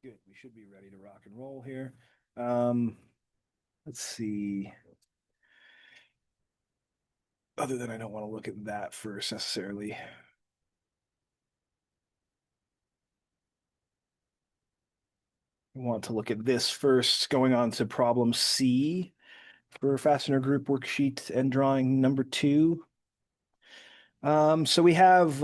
Good. We should be ready to rock and roll here. Um, let's see. Other than I don't want to look at that first necessarily. I want to look at this first, going on to problem C for Fastener Group worksheet and drawing number two. So we have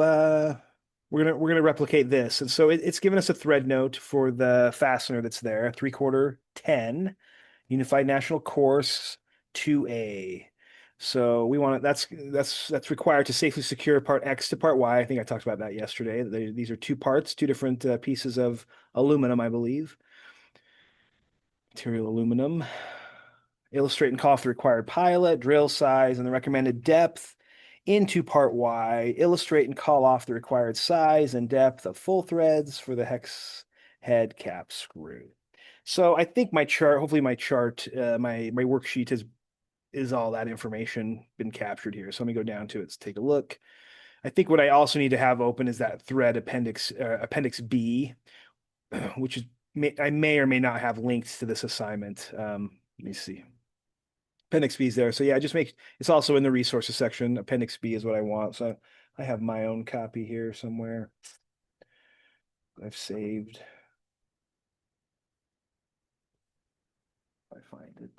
we're gonna replicate this, and so it's given us a thread note for the fastener that's there, 3/4 10 Unified National Course 2A. So we want it. That's required to safely secure part X to part Y. I think I talked about that yesterday. These are two parts, two different pieces of aluminum, I believe. Material aluminum. Illustrate and call for the required pilot, drill size, and the recommended depth into part Y. Illustrate and call off the required size and depth of full threads for the hex head cap screw. So I think my chart, hopefully my chart, my worksheet is all that information been captured here. So let me go down to it. Let's take a look. I think what I also need to have open is that thread appendix B, which is I may or may not have links to this assignment. Let me see. Appendix B is there. So yeah, just make it's also in the resources section. Appendix B is what I want. So I have my own copy here somewhere. I've saved. If I find it.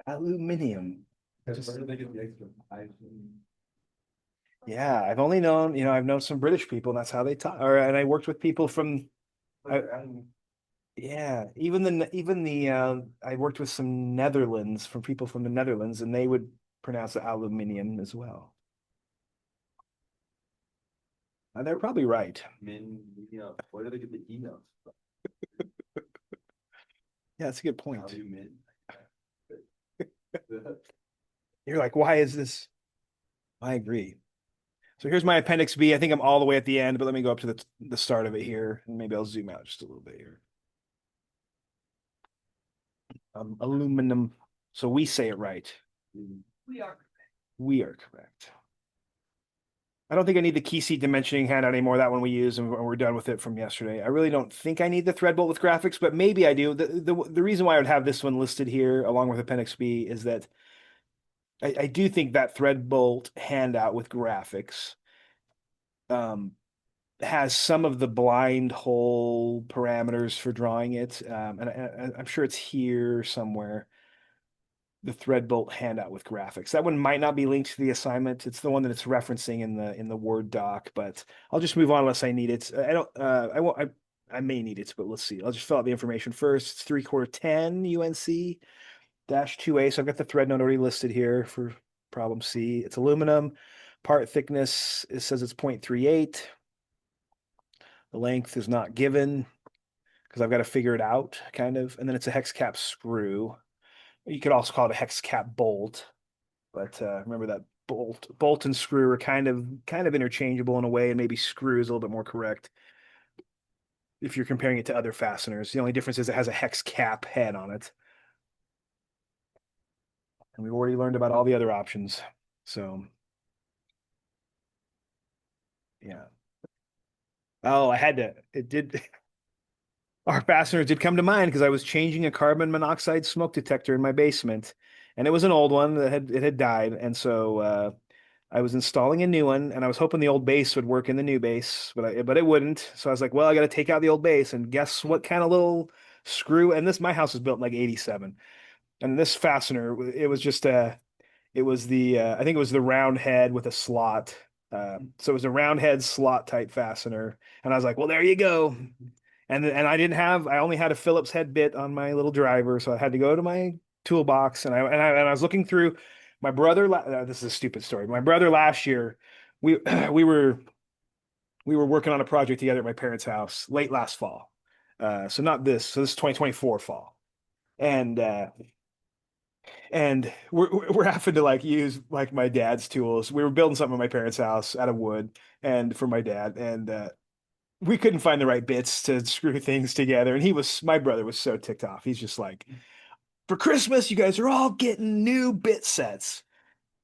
Aluminium. Yeah, I've only known, I've known some British people, and that's how they talk. And I worked with people from, I, yeah, I worked with some Netherlands, from people from the Netherlands, and they would pronounce it aluminium as well. And they're probably right. Where did I get the emails from? Yeah, that's a good point. Alumin. You're like, why is this? I agree. So here's my appendix B. I think I'm all the way at the end, but let me go up to the start of it here, and maybe I'll zoom out just a little bit here. Aluminum. So we say it right. We are. We are correct. I don't think I need the key seat dimensioning handout anymore. That one we use, and we're done with it from yesterday. I really don't think I need the thread bolt with graphics, but maybe I do. The reason why I would have this one listed here along with Appendix B is that I do think that thread bolt handout with graphics um, has some of the blind hole parameters for drawing it, and I'm sure it's here somewhere. The thread bolt handout with graphics. That one might not be linked to the assignment. It's the one that it's referencing in the Word doc, but I'll just move on unless I need it. I don't I won't I may need it, but let's see. I'll just fill out the information first. It's 3/4 10 UNC dash 2A. So I've got the thread note already listed here for problem C. It's aluminum. Part thickness, it says it's 0.38. The length is not given because I've got to figure it out, kind of. And then it's a hex cap screw. You could also call it a hex cap bolt, but remember that bolt and screw are kind of interchangeable in a way, and maybe screw is a little bit more correct if you're comparing it to other fasteners. The only difference is it has a hex cap head on it, and we've already learned about all the other options. So yeah. Oh, I had to. It did. Our fasteners did come to mind because I was changing a carbon monoxide smoke detector in my basement, and it was an old one that had died, and so I was installing a new one, and I was hoping the old base would work in the new base, but it wouldn't. So I was like, well, I got to take out the old base, and guess what kind of little screw? And my house was built in like 87, and this fastener, it was just it was the I think it was the round head with a slot. So it was a round head slot type fastener, and I was like, well, there you go. And I only had a Phillips head bit on my little driver, so I had to go to my toolbox, and I was looking through my brother. This is a stupid story. My brother last year, we we were we were working on a project together at my parents' house late last fall. So not this. So this is 2024 fall, and we're having to like use like my dad's tools. We were building something at my parents' house out of wood, and for my dad, and we couldn't find the right bits to screw things together. And my brother was so ticked off. He's just like, for Christmas, you guys are all getting new bit sets.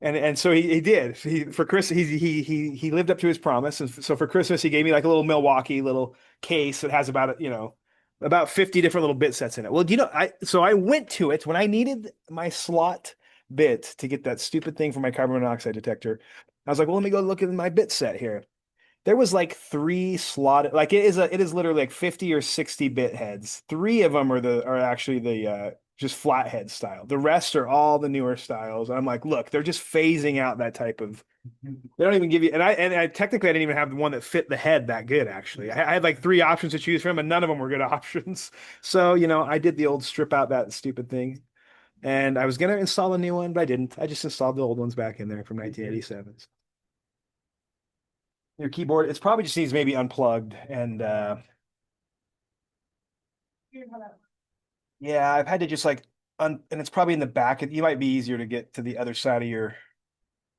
And so he did. For Chris he lived up to his promise. And so for Christmas he gave me like a little Milwaukee little case that has about 50 different little bit sets in it. Well, I went to it when I needed my slot bit to get that stupid thing for my carbon monoxide detector. I was like, well, let me go look at my bit set here. There was like three slotted, like it is literally like 50 or 60 bit heads. Three of them are actually the just flathead style. The rest are all the newer styles. And I'm like, look, they're just phasing out that type of they don't even give you and I technically I didn't even have the one that fit the head that good actually. I had like three options to choose from and none of them were good options. So, I did the old strip out that stupid thing. And I was gonna install a new one, but I didn't. I just installed the old ones back in there from 1987. Your keyboard, it's probably just needs maybe unplugged and yeah, I've had to just like and it's probably in the back. You might be easier to get to the other side of your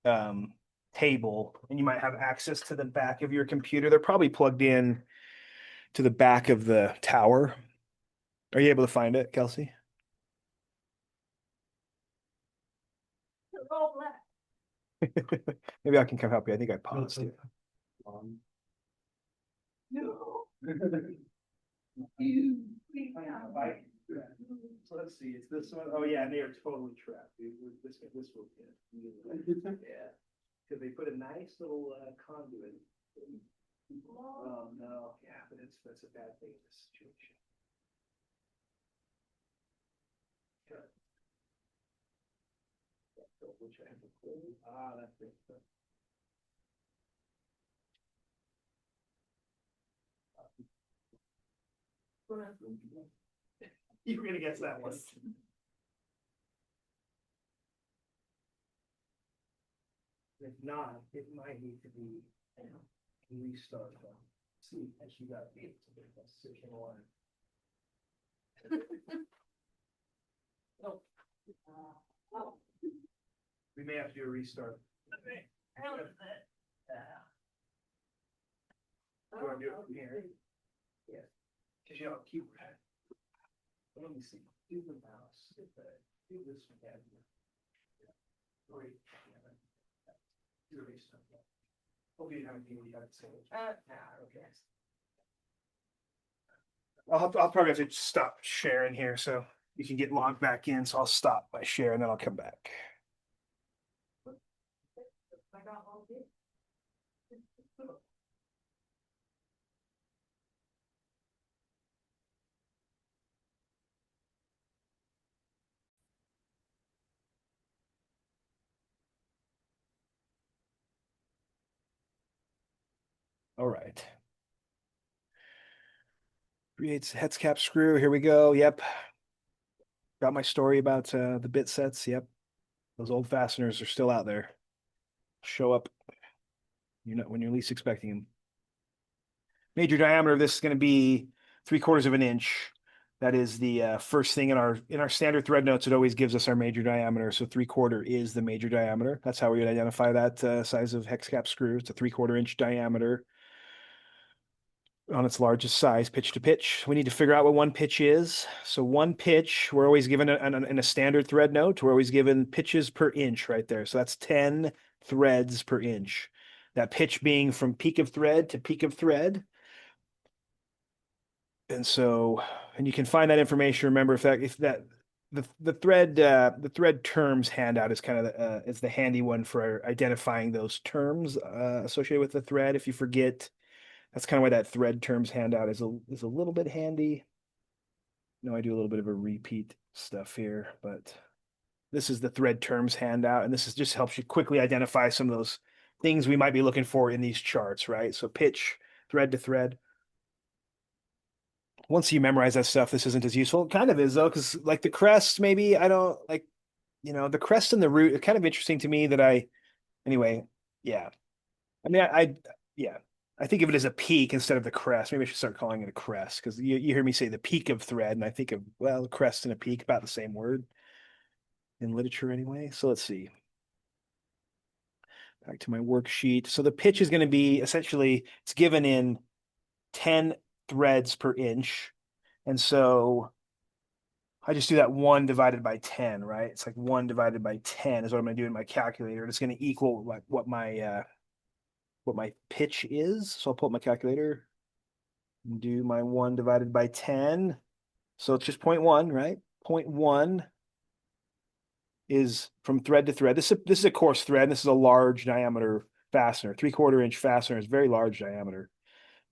um table and you might have access to the back of your computer. They're probably plugged in to the back of the tower. Are you able to find it, Kelsey? Maybe I can come help you. I think I paused it. No. So let's see, it's this one. Oh yeah, they are totally trapped. This will fit. Yeah, because they put a nice little conduit. Oh no, yeah, but that's a bad thing in this situation. Good. So, which I have to close. That's it. You were gonna guess that one. If not, it might need to be restarted. See, as you got to make a decision on. We may have to do a restart. Do you want to do it from here? Yeah. Because keyboard. Let me see. Do the mouse. Do this one. Great. Do a restart. Hopefully you haven't got it saved. Okay. I'll probably have to stop sharing here so you can get logged back in. So I'll stop my share and then I'll come back. All right. Creates hex cap screw. Here we go. Yep. Got my story about the bit sets. Yep. Those old fasteners are still out there. Show up when you're least expecting them. Major diameter of this is going to be 3/4 of an inch. That is the first thing in our standard thread notes. It always gives us our major diameter. So 3/4 is the major diameter. That's how we would identify that size of hex cap screw. It's a 3/4 inch diameter on its largest size, pitch to pitch. We need to figure out what one pitch is. So one pitch, we're always given in a standard thread note, we're always given pitches per inch right there. So that's 10 threads per inch. That pitch being from peak of thread to peak of thread. And you can find that information. Remember, if that the thread terms handout is kind of is the handy one for identifying those terms associated with the thread. If you forget, that's kind of why that thread terms handout is a little bit handy. I do a little bit of a repeat stuff here, but this is the thread terms handout, and this is just helps you quickly identify some of those things we might be looking for in these charts, right? So pitch, thread to thread. Once you memorize that stuff, this isn't as useful. It kind of is though, because like the crest, maybe I don't like, the crest and the root. It's kind of interesting to me that anyway, yeah. I mean, yeah, I think of it as a peak instead of the crest. Maybe I should start calling it a crest because you hear me say the peak of thread, and I think of, well, crest and a peak, about the same word in literature anyway. So let's see. Back to my worksheet. So the pitch is going to be essentially, it's given in 10 threads per inch. And so I just do that 1 divided by 10, right? It's like 1 divided by 10 is what I'm going to do in my calculator. And it's going to equal like what my pitch is. So I'll pull up my calculator and do my 1 divided by 10. So it's just 0.1, right? 0.1 is from thread to thread. This is a coarse thread. This is a large diameter fastener. 3/4 inch fastener is very large diameter.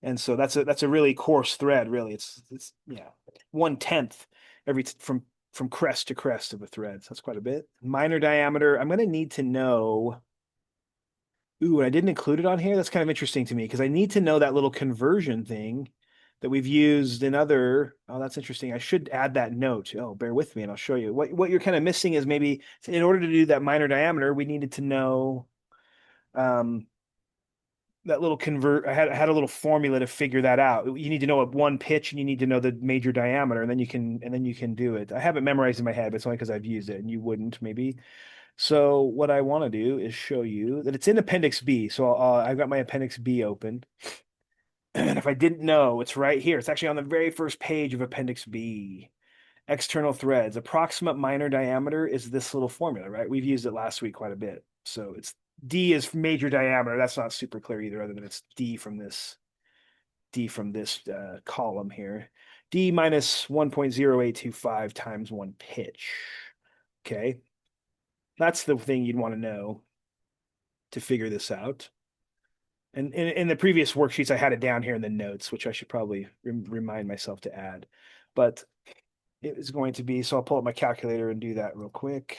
And so that's a really coarse thread, really. It's yeah, 1/10 from crest to crest of a thread. So that's quite a bit. Minor diameter, I'm gonna need to know. Ooh, and I didn't include it on here. That's kind of interesting to me because I need to know that little conversion thing that we've used in other. Oh, that's interesting. I should add that note. Oh, bear with me and I'll show you. What you're kind of missing is maybe in order to do that minor diameter, we needed to know um that little convert. I had a little formula to figure that out. You need to know one pitch and you need to know the major diameter, and then you can do it. I have it memorized in my head, but it's only because I've used it, and you wouldn't maybe. So what I want to do is show you that it's in Appendix B. So I've got my Appendix B open. And if I didn't know, it's right here. It's actually on the very first page of Appendix B. External threads. Approximate minor diameter is this little formula, right? We've used it last week quite a bit. So it's D is major diameter. That's not super clear either, other than it's D from this column here. D minus 1.0825 times one pitch. Okay. That's the thing you'd want to know to figure this out. And in the previous worksheets, I had it down here in the notes, which I should probably remind myself to add. But it is going to be, so I'll pull up my calculator and do that real quick.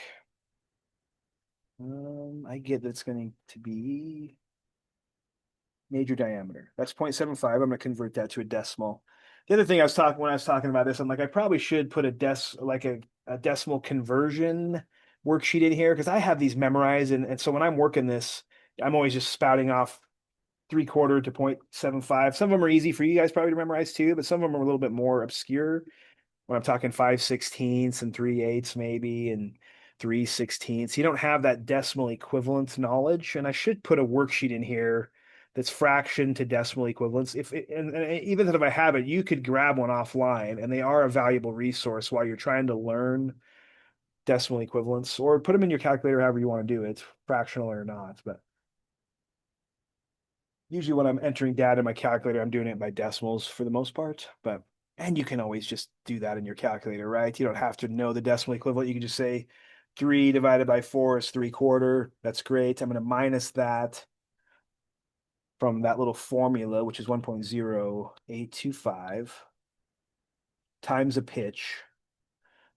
I get that it's going to be major diameter. That's 0.75. I'm going to convert that to a decimal. The other thing when I was talking about this, I'm like, I probably should put a decimal conversion worksheet in here because I have these memorized. And so when I'm working this, I'm always just spouting off 3/4 to 0.75. Some of them are easy for you guys probably to memorize too, but some of them are a little bit more obscure when I'm talking 5/16 and 3/8 maybe and 3/16. You don't have that decimal equivalent knowledge. And I should put a worksheet in here that's fraction to decimal equivalents. And even if I have it, you could grab one offline, and they are a valuable resource while you're trying to learn decimal equivalents, or put them in your calculator however you want to do it, fractional or not. But usually when I'm entering data in my calculator, I'm doing it by decimals for the most part. And you can always just do that in your calculator, right? You don't have to know the decimal equivalent. You can just say 3 divided by 4 is 3/4. That's great. I'm going to minus that from that little formula, which is 1.0825 times a pitch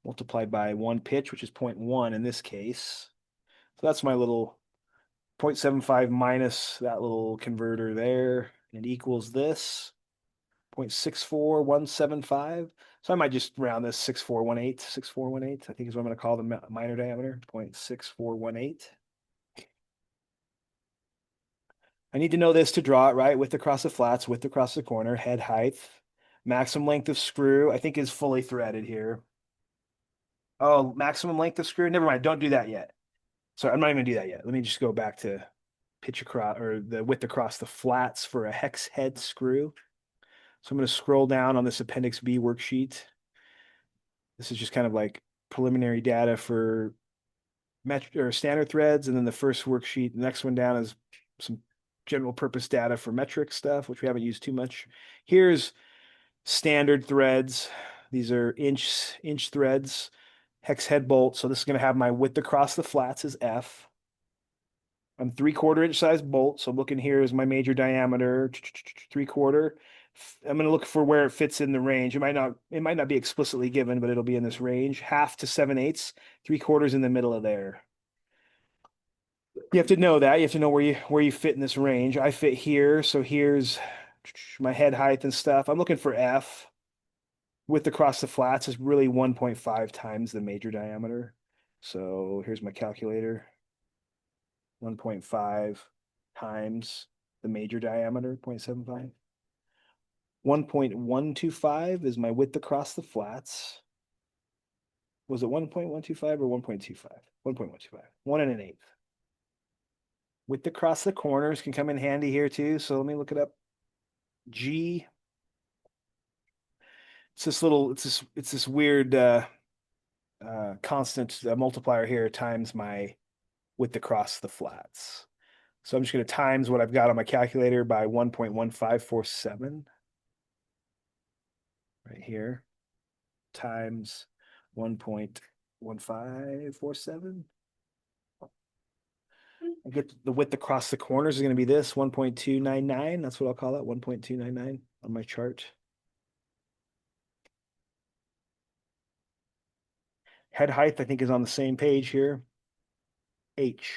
multiplied by one pitch, which is 0.1 in this case. So that's my little 0.75 minus that little converter there, and equals this 0.64175. So I might just round this 6418, I think is what I'm going to call the minor diameter, 0.6418. I need to know this to draw it, right? Width across the flats, width across the corner, head height, maximum length of screw, I think is fully threaded here. Oh, maximum length of screw. Never mind. Don't do that yet. Sorry, I'm not even gonna do that yet. Let me just go back to pitch across or the width across the flats for a hex head screw. So I'm going to scroll down on this Appendix B worksheet. This is just kind of like preliminary data for standard threads. And then the first worksheet, the next one down is some general purpose data for metric stuff, which we haven't used too much. Here's standard threads. These are inch threads, hex head bolt. So this is going to have my width across the flats is F. I'm 3/4 inch size bolt. So looking here is my major diameter, 3/4. I'm going to look for where it fits in the range. It might not be explicitly given, but it'll be in this range. 1/2 to 7/8, 3/4 in the middle of there. You have to know that. You have to know where you fit in this range. I fit here, so here's my head height and stuff. I'm looking for F. Width across the flats is really 1.5 times the major diameter. So here's my calculator. 1.5 times the major diameter, 0.75. 1.125 is my width across the flats. Was it 1.125 or 1.25? 1.125. 1 1/8. Width across the corners can come in handy here too. So let me look it up. G it's this weird constant multiplier here times my width across the flats. So I'm just going to times what I've got on my calculator by 1.1547 right here times 1.1547. I get the width across the corners is going to be this 1.299. That's what I'll call it, 1.299 on my chart. Head height, I think, is on the same page here. H.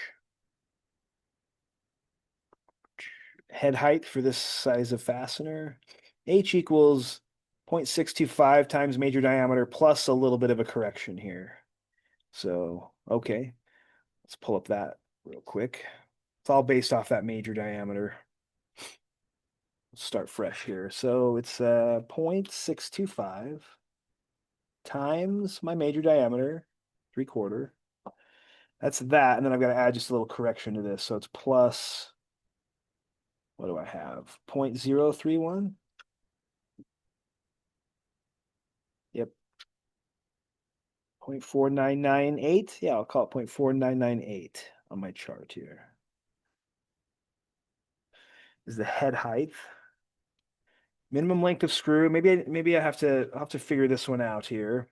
Head height for this size of fastener. H equals 0.625 times major diameter plus a little bit of a correction here. So, okay, let's pull up that real quick. It's all based off that major diameter. Let's start fresh here. So it's 0.625 times my major diameter, 3/4. That's that. And then I've got to add just a little correction to this. So it's plus, what do I have? 0.031? Yep. 0.4998. Yeah, I'll call it 0.4998 on my chart here. Is the head height. Minimum length of screw. Maybe I'll have to figure this one out here.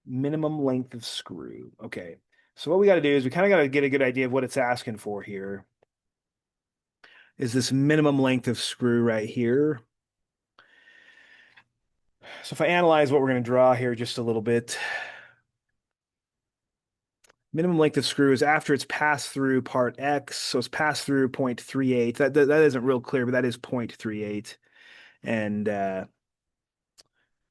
Minimum length of screw. Okay. So what we got to do is we kind of got to get a good idea of what it's asking for here. Is this minimum length of screw right here? So if I analyze what we're going to draw here just a little bit, minimum length of screw is after it's passed through part X. So it's passed through 0.38. That isn't real clear, but that is 0.38.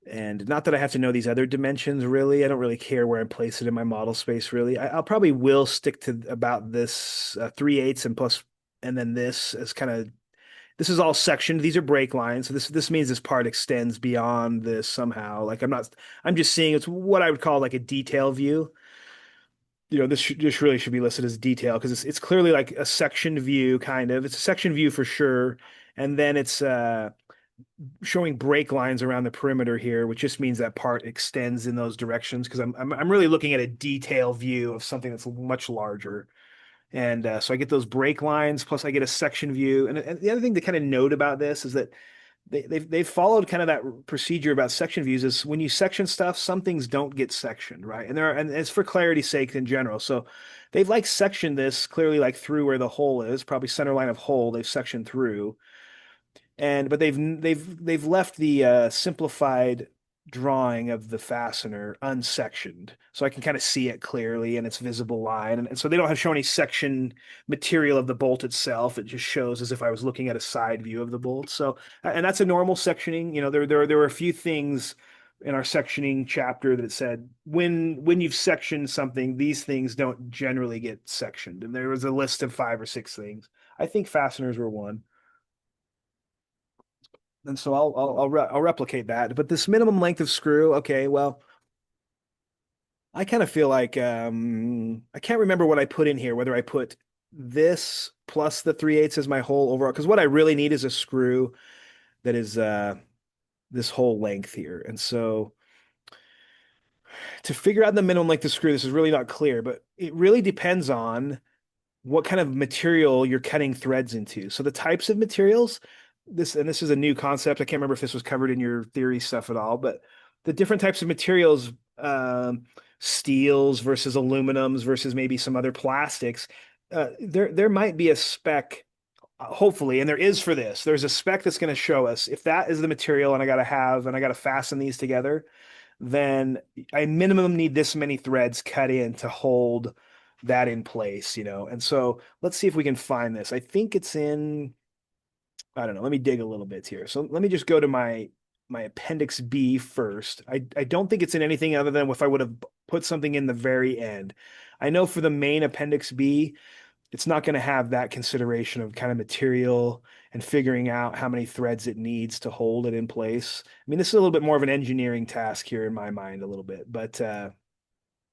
And not that I have to know these other dimensions really. I don't really care where I place it in my model space really. I'll probably will stick to about this 3/8 and plus, and then this as kind of, this is all sectioned. These are break lines. So this means this part extends beyond this somehow. Like I'm just seeing it's what I would call like a detail view. This really should be listed as detail because it's clearly like a section view kind of. It's a section view for sure. And then it's showing break lines around the perimeter here, which just means that part extends in those directions because I'm really looking at a detail view of something that's much larger. And so I get those break lines, plus I get a section view. And the other thing to kind of note about this is that they've followed kind of that procedure about section views is when you section stuff, some things don't get sectioned, right? And it's for clarity's sake in general. So they've like sectioned this clearly like through where the hole is, probably center line of hole, they've sectioned through. But they've left the simplified drawing of the fastener unsectioned, so I can kind of see it clearly and its visible line. And so they don't have show any section material of the bolt itself. It just shows as if I was looking at a side view of the bolt. So, and that's a normal sectioning. There were a few things in our sectioning chapter that said when you've sectioned something, these things don't generally get sectioned. And there was a list of 5 or 6 things. I think fasteners were one. And so I'll replicate that. But this minimum length of screw, okay, well, I kind of feel like I can't remember what I put in here, whether I put this plus the 3/8 as my whole overall, because what I really need is a screw that is this whole length here. And so to figure out the minimum length of screw, this is really not clear, but it really depends on what kind of material you're cutting threads into. So the types of materials, this is a new concept. I can't remember if this was covered in your theory stuff at all, but the different types of materials, steels versus aluminums versus maybe some other plastics, there might be a spec, hopefully, and there is for this. There's a spec that's going to show us if that is the material and I got to fasten these together, then I minimum need this many threads cut in to hold that in place. And so let's see if we can find this. I think it's in, I don't know, let me dig a little bit here. So let me just go to my appendix B first. I don't think it's in anything other than if I would have put something in the very end. I know for the main appendix B, it's not going to have that consideration of kind of material and figuring out how many threads it needs to hold it in place. I mean, this is a little bit more of an engineering task here in my mind a little bit, but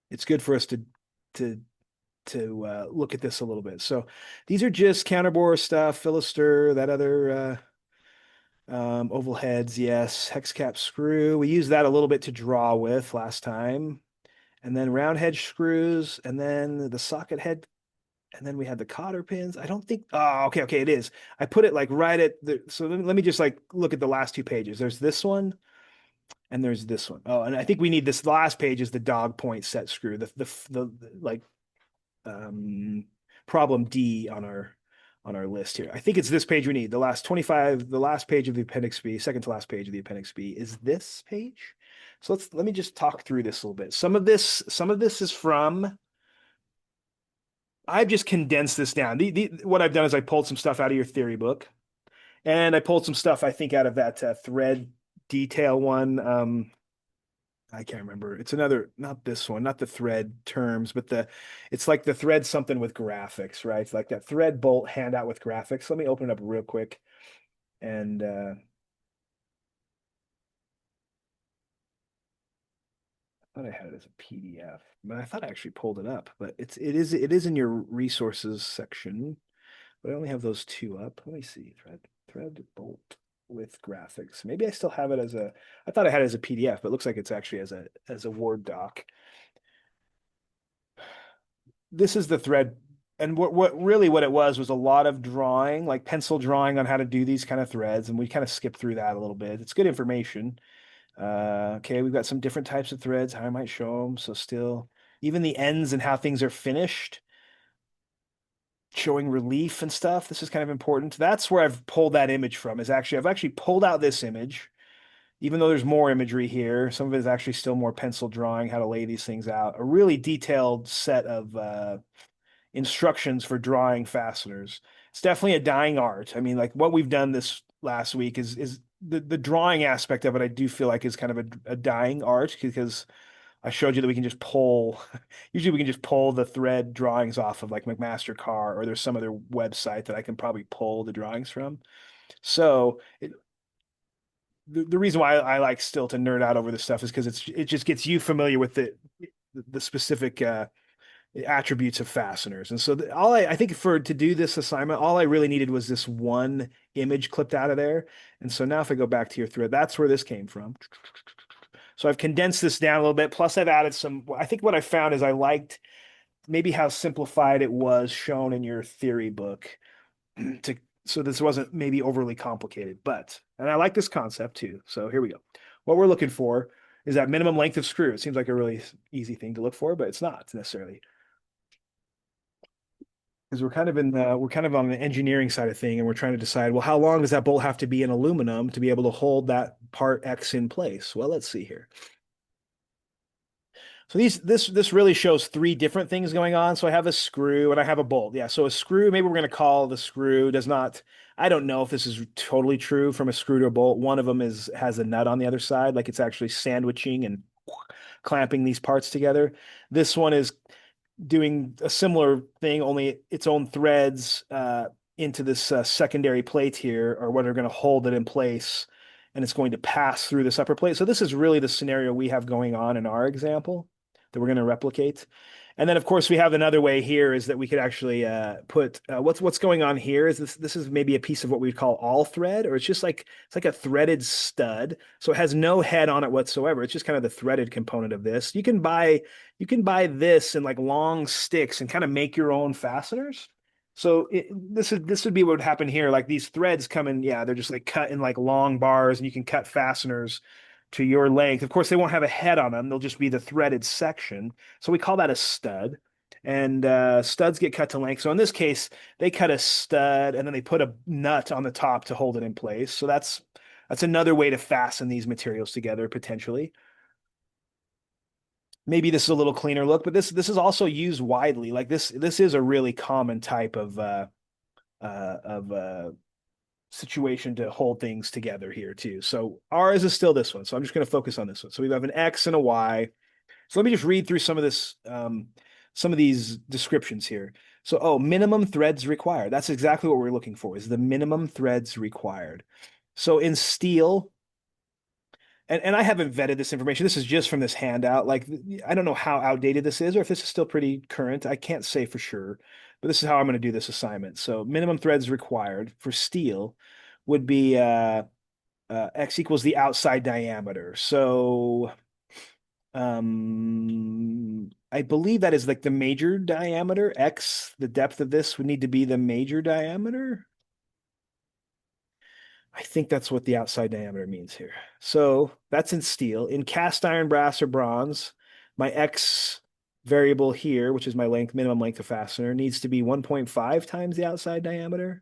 it's good for us to look at this a little bit. So these are just counterbore stuff, Philister, that other Oval heads, yes. Hex cap screw. We used that a little bit to draw with last time. And then round head screws, and then the socket head, and then we had the cotter pins. I don't think, oh, okay, okay, it is. I put it like right at the, so let me just like look at the last two pages. There's this one and there's this one. Oh, and I think we need this last page is the dog point set screw, the like um problem D on our list here. I think it's this page we need. The last 25, the last page of the appendix B, second to last page of the appendix B is this page. So let me just talk through this a little bit. Some of this is from I've just condensed this down. What I've done is I pulled some stuff out of your theory book, and I pulled some stuff I think out of that thread detail one. I can't remember. It's another, not this one, not the thread terms, but it's like the thread something with graphics, right? It's like that thread bolt handout with graphics. Let me open it up real quick, and I thought I had it as a PDF, but I thought I actually pulled it up. But it is in your resources section. But I only have those two up. Let me see. Thread bolt with graphics. Maybe I still have it as a I thought I had it as a PDF, but it looks like it's actually as a Word doc. This is the thread and what it was a lot of drawing, like pencil drawing on how to do these kind of threads, and we kind of skipped through that a little bit. It's good information. Okay, we've got some different types of threads, how I might show them. So still, even the ends and how things are finished showing relief and stuff. This is kind of important. That's where I've pulled that image from, is actually, I've actually pulled out this image, even though there's more imagery here. Some of it is actually still more pencil drawing, how to lay these things out. A really detailed set of instructions for drawing fasteners. It's definitely a dying art. I mean, like what we've done this last week is the drawing aspect of it, I do feel like is kind of a dying art because I showed you that we can just pull, usually we can just pull the thread drawings off of like McMaster Carr, or there's some other website that I can probably pull the drawings from. So the reason why I like still to nerd out over this stuff is because it just gets you familiar with the specific attributes of fasteners. And so I think for to do this assignment, all I really needed was this one image clipped out of there. And so now if I go back to your thread, that's where this came from. So I've condensed this down a little bit. Plus, I've added some. I think what I found is I liked maybe how simplified it was shown in your theory book to so this wasn't maybe overly complicated. But and I like this concept too. So here we go. What we're looking for is that minimum length of screw. It seems like a really easy thing to look for, but it's not necessarily because we're kind of on the engineering side of thing, and we're trying to decide, well, how long does that bolt have to be in aluminum to be able to hold that part X in place? Well, let's see here. So this really shows three different things going on. So I have a screw and I have a bolt. Yeah. So a screw, maybe we're going to call the screw does not, I don't know if this is totally true from a screw to a bolt. One of them has a nut on the other side, like it's actually sandwiching and clamping these parts together. This one is doing a similar thing, only its own threads into this secondary plate here, or what are going to hold it in place, and it's going to pass through this upper plate. So this is really the scenario we have going on in our example that we're going to replicate. And then, of course, we have another way here is that we could actually put what's going on here is this is maybe a piece of what we'd call all thread, or it's just like it's like a threaded stud. So it has no head on it whatsoever. It's just kind of the threaded component of this. You can buy this in like long sticks and kind of make your own fasteners. So this would be what would happen here. Like these threads come in, yeah, they're just like cut in like long bars, and you can cut fasteners to your length. Of course, they won't have a head on them. They'll just be the threaded section. So we call that a stud. And studs get cut to length. So in this case, they cut a stud and then they put a nut on the top to hold it in place. So that's another way to fasten these materials together potentially. Maybe this is a little cleaner look, but this is also used widely. Like this is a really common type of situation to hold things together here too. So ours is still this one. So I'm just going to focus on this one. So we have an X and a Y. So let me just read through some of these descriptions here. So, oh, minimum threads required. That's exactly what we're looking for, is the minimum threads required. So in steel, and I haven't vetted this information. This is just from this handout. Like, I don't know how outdated this is or if this is still pretty current. I can't say for sure, but this is how I'm going to do this assignment. So minimum threads required for steel would be X equals the outside diameter. So I believe that is like the major diameter. X, the depth of this would need to be the major diameter. I think that's what the outside diameter means here. So that's in steel. In cast iron, brass, or bronze, my X variable here, which is my length, minimum length of fastener, needs to be 1.5 times the outside diameter.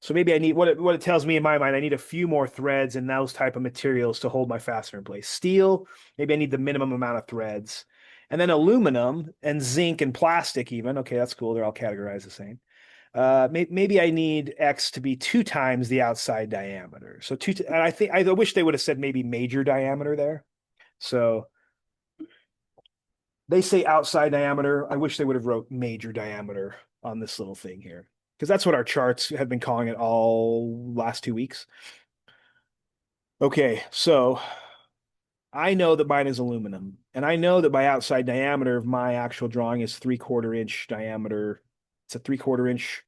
So maybe I need what it tells me in my mind, I need a few more threads and those type of materials to hold my fastener in place. Steel, maybe I need the minimum amount of threads. And then aluminum and zinc and plastic even. Okay, that's cool. They're all categorized the same. Maybe I need X to be 2 times the outside diameter. So and I think I wish they would have said maybe major diameter there. So they say outside diameter. I wish they would have wrote major diameter on this little thing here because that's what our charts have been calling it all last 2 weeks. Okay, so I know that mine is aluminum, and I know that my outside diameter of my actual drawing is 3/4 inch diameter. It's a 3/4 inch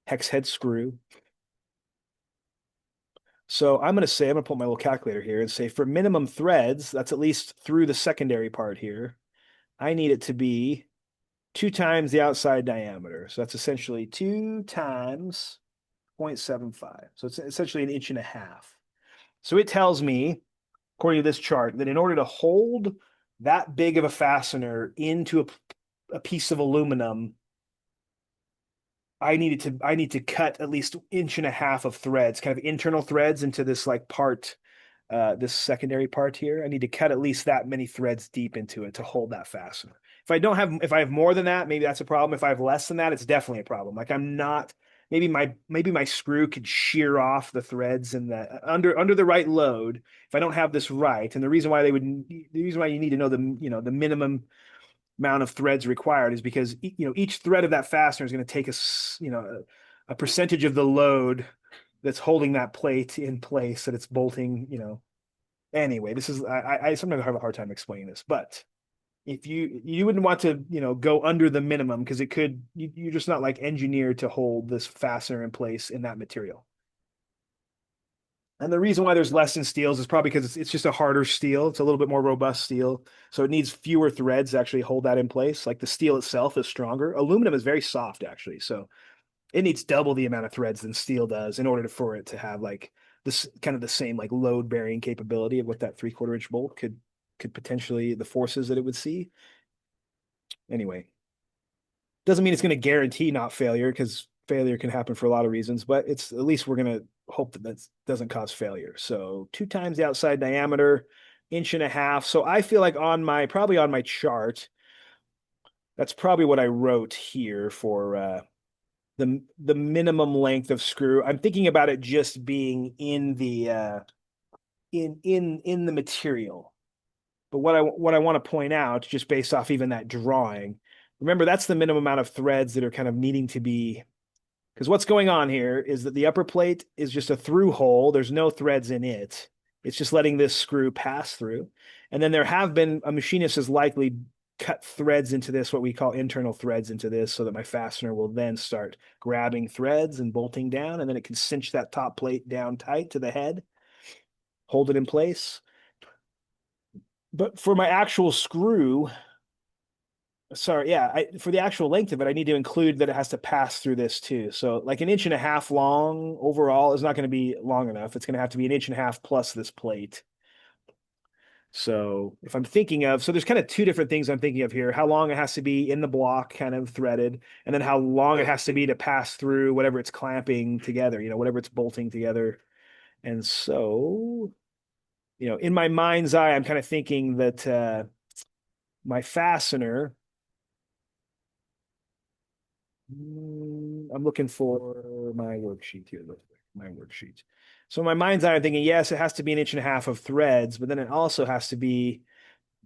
hex head screw. So I'm going to say, I'm going to put my little calculator here and say for minimum threads, that's at least through the secondary part here, I need it to be 2 times the outside diameter. So that's essentially 2 times 0.75. So it's essentially 1.5 inches. So it tells me, according to this chart, that in order to hold that big of a fastener into a piece of aluminum, I need to cut at least 1.5 inches of threads, kind of internal threads into this like part, this secondary part here. I need to cut at least that many threads deep into it to hold that fastener. If I have more than that, maybe that's a problem. If I have less than that, it's definitely a problem. Like I'm not, maybe my screw could shear off the threads and under the right load. If I don't have this right, and the reason why you need to know the minimum amount of threads required is because each thread of that fastener is going to take a percentage of the load that's holding that plate in place that it's bolting. Anyway, this is I sometimes have a hard time explaining this, but if you wouldn't want to go under the minimum because you're just not like engineered to hold this fastener in place in that material. And the reason why there's less in steels is probably because it's just a harder steel. It's a little bit more robust steel. So it needs fewer threads to actually hold that in place. Like the steel itself is stronger. Aluminum is very soft, actually. So it needs double the amount of threads than steel does in order for it to have like this kind of the same like load bearing capability of what that 3/4 inch bolt could potentially the forces that it would see. Anyway, doesn't mean it's going to guarantee not failure because failure can happen for a lot of reasons, but it's at least we're going to hope that doesn't cause failure. So 2 times the outside diameter, 1.5 inches. So I feel like probably on my chart, that's probably what I wrote here for the minimum length of screw. I'm thinking about it just being in the in the material. But what I want to point out, just based off even that drawing, remember that's the minimum amount of threads that are kind of needing to be, because what's going on here is that the upper plate is just a through hole. There's no threads in it. It's just letting this screw pass through. And then a machinist has likely cut threads into this, what we call internal threads into this, so that my fastener will then start grabbing threads and bolting down, and then it can cinch that top plate down tight to the head, hold it in place. But for my actual screw, sorry, yeah, for the actual length of it, I need to include that it has to pass through this too. So like 1.5 inches long overall is not going to be long enough. It's going to have to be 1.5 inches plus this plate. So if I'm thinking of, so there's kind of two different things I'm thinking of here. How long it has to be in the block, kind of threaded, and then how long it has to be to pass through whatever it's clamping together, whatever it's bolting together. And so, in my mind's eye, I'm kind of thinking that my fastener, I'm looking for my worksheet here, my worksheet. So in my mind's eye, I'm thinking, yes, it has to be 1.5 inches of threads, but then it also has to be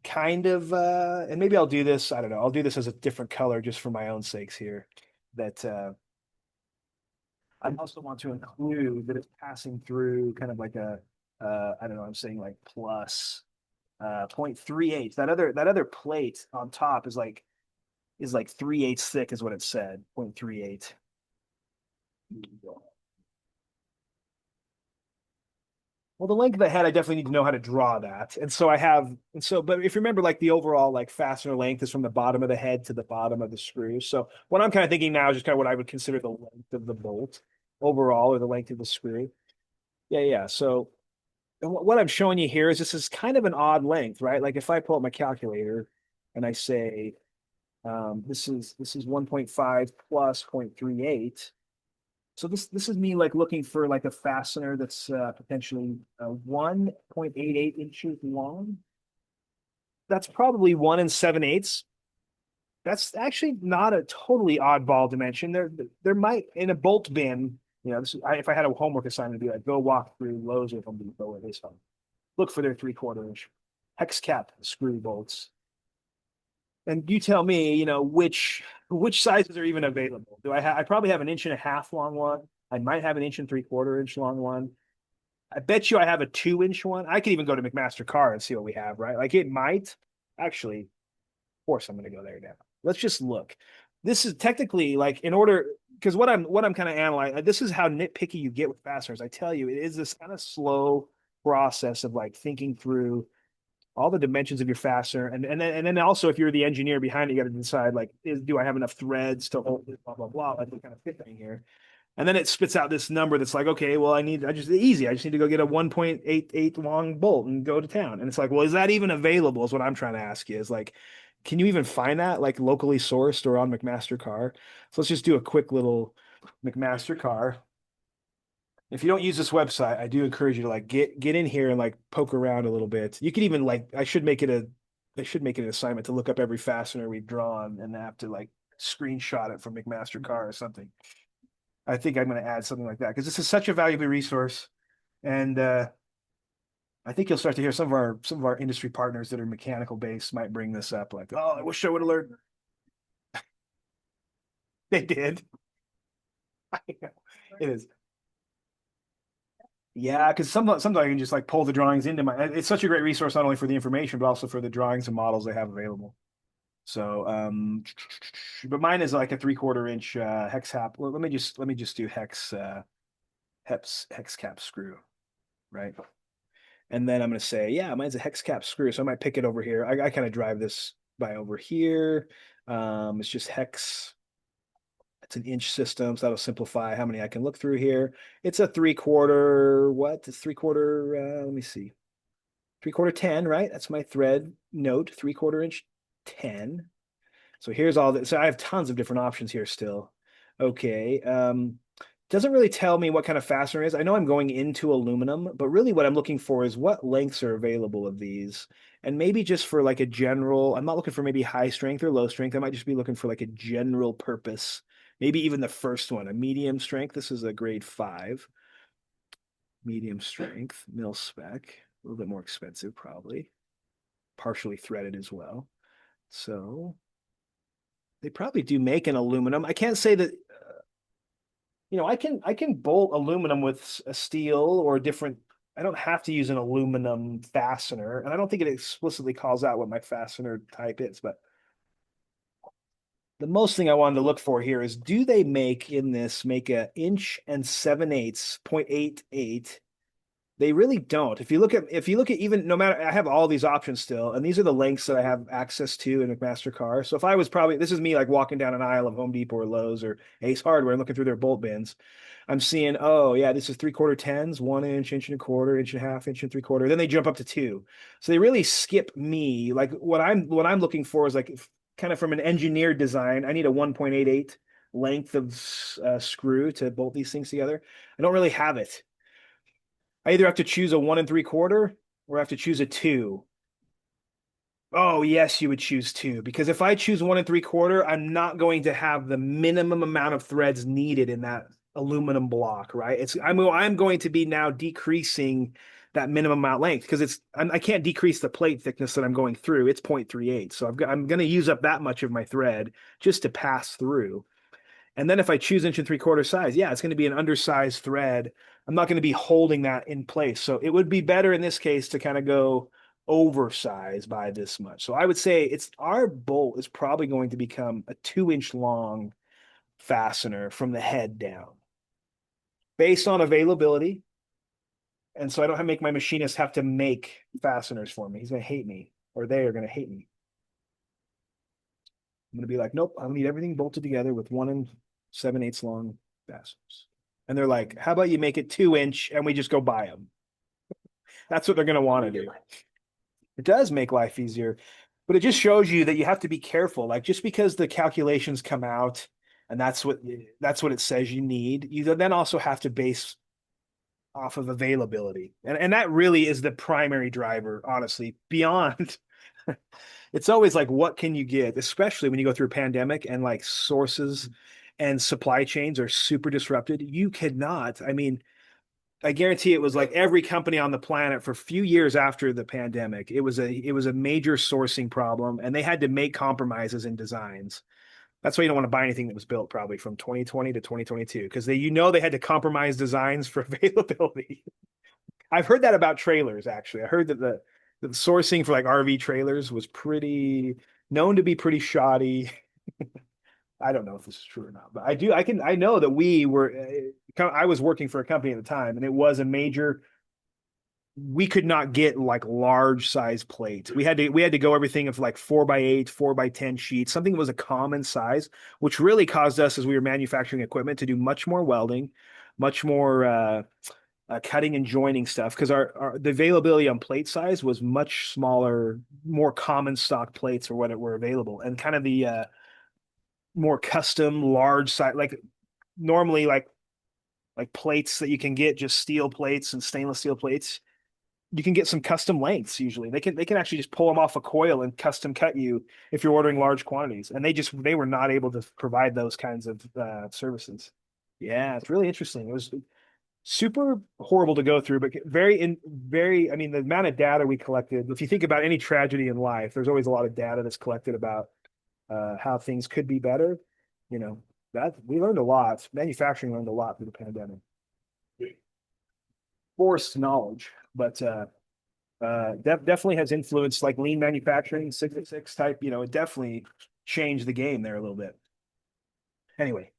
kind of, and maybe I'll do this, I don't know, I'll do this as a different color just for my own sakes here, that I also want to include that it's passing through kind of like I don't know, I'm saying like plus 0.38. That other plate on top is like 3/8 thick is what it said, 0.38. Well, the length of the head, I definitely need to know how to draw that. And so I have, and so, but if you remember, like the overall like fastener length is from the bottom of the head to the bottom of the screw. So what I'm kind of thinking now is just kind of what I would consider the length of the bolt overall, or the length of the screw. Yeah, yeah. So and what I'm showing you here is this is kind of an odd length, right? Like if I pull up my calculator and I say this is 1.5 plus 0.38. So this is me like looking for like a fastener that's potentially 1.88 inches long. That's probably 1 and 7/8. That's actually not a totally oddball dimension. There might in a bolt bin, if I had a homework assignment, it'd be like go walk through Lowe's or Home Depot or this home. Look for their 3/4 inch hex cap screw bolts. And you tell me, which sizes are even available. I probably have an inch and a half long one. I might have an inch and 3/4 inch long one. I bet you I have a 2 inch one. I could even go to McMaster Car and see what we have, right? Like it might actually, of course, I'm going to go there now. Let's just look. This is technically like in order because what I'm kind of analyzing. This is how nitpicky you get with fasteners. I tell you, it is this kind of slow process of like thinking through all the dimensions of your fastener, and then also if you're the engineer behind it, you got to decide like, do I have enough threads to hold it, blah blah blah, like what kind of fit thing here. And then it spits out this number that's like, okay, well, I just easy. I just need to go get a 1.88 long bolt and go to town. And it's like, well, is that even available? Is what I'm trying to ask you. Is like, can you even find that like locally sourced or on McMaster Car? So let's just do a quick little McMaster Car. If you don't use this website, I do encourage you to like get in here and like poke around a little bit. You could even like I should make it an assignment to look up every fastener we've drawn and have to like screenshot it from McMaster Car or something. I think I'm going to add something like that because this is such a valuable resource, and I think you'll start to hear some of our industry partners that are mechanical based might bring this up. Like, oh, I wish I would have learned. They did. It is. Yeah, because sometimes I can just like pull the drawings into my. It's such a great resource not only for the information but also for the drawings and models they have available. So, but mine is like a 3/4 inch hex cap. Well, let me just do hex cap screw, right? And then I'm going to say, yeah, mine's a hex cap screw. So I might pick it over here. I kind of drive this by over here. It's just hex. It's an inch system, so that'll simplify how many I can look through here. It's a 3/4, what? It's 3/4, let me see. 3/4 10, right? That's my thread note, 3/4 inch 10. So here's all that. So I have tons of different options here still. Okay. Doesn't really tell me what kind of fastener it is. I know I'm going into aluminum, but really what I'm looking for is what lengths are available of these. And maybe just for like a general, I'm not looking for maybe high strength or low strength. I might just be looking for like a general purpose. Maybe even the first one, a medium strength. This is a grade 5, medium strength, mil spec, a little bit more expensive, probably. Partially threaded as well. So they probably do make an aluminum. I can't say that I can bolt aluminum with a steel or a different. I don't have to use an aluminum fastener, and I don't think it explicitly calls out what my fastener type is. But the most thing I wanted to look for here is, do they make a inch and 7/8, 0.88. They really don't. If you look at even no matter I have all these options still, and these are the lengths that I have access to in McMaster Car. So if I was probably this is me like walking down an aisle of Home Depot or Lowe's or Ace Hardware and looking through their bolt bins. I'm seeing, oh yeah, this is 3/4 tens, 1 inch, inch and a quarter, inch and a half, inch and 3/4. Then they jump up to 2. So they really skip me. Like what I'm looking for is like kind of from an engineered design. I need a 1.88 length of screw to bolt these things together. I don't really have it. I either have to choose a 1 3/4 or I have to choose a 2. Oh, yes, you would choose 2 because if I choose 1 3/4, I'm not going to have the minimum amount of threads needed in that aluminum block, right? I'm going to be now decreasing that minimum amount length because I can't decrease the plate thickness that I'm going through. It's 0.38. So I'm going to use up that much of my thread just to pass through. And then if I choose inch and 3/4 size, yeah, it's going to be an undersized thread. I'm not going to be holding that in place. So it would be better in this case to kind of go oversized by this much. So I would say it's our bolt is probably going to become a 2 inch long fastener from the head down based on availability And so I don't have to make my machinist have to make fasteners for me. He's gonna hate me, or they are gonna hate me. I'm gonna be like, nope, I'll need everything bolted together with 1 7/8 long fasteners. And they're like, how about you make it 2 inch and we just go buy them? That's what they're gonna want to do. It does make life easier, but it just shows you that you have to be careful. Like just because the calculations come out and that's what it says you need, you then also have to base off of availability. And that really is the primary driver, honestly. Beyond it's always like what can you get, especially when you go through a pandemic and like sources and supply chains are super disrupted. You cannot, I mean, I guarantee it was like every company on the planet for a few years after the pandemic. It was a major sourcing problem, and they had to make compromises in designs. That's why you don't want to buy anything that was built probably from 2020 to 2022 because they had to compromise designs for availability. I've heard that about trailers actually. I heard that the sourcing for like RV trailers was pretty known to be pretty shoddy. I don't know if this is true or not, but I know that I was working for a company at the time and it was a major, we could not get like large size plates. We had to go everything of like 4x8, 4x10 sheets, something that was a common size, which really caused us as we were manufacturing equipment to do much more welding, much more cutting and joining stuff because the availability on plate size was much smaller, more common stock plates or what were available, and kind of the more custom large size, like normally like plates that you can get just steel plates and stainless steel plates. You can get some custom lengths usually. They can actually just pull them off a coil and custom cut you if you're ordering large quantities. And they were not able to provide those kinds of services. Yeah, it's really interesting. It was super horrible to go through, but very, I mean, the amount of data we collected, if you think about any tragedy in life, there's always a lot of data that's collected about how things could be better. You know, that we learned a lot. Manufacturing learned a lot through the pandemic. Forced knowledge, but definitely has influenced like lean manufacturing, 6 type, it definitely changed the game there a little bit. Anyway,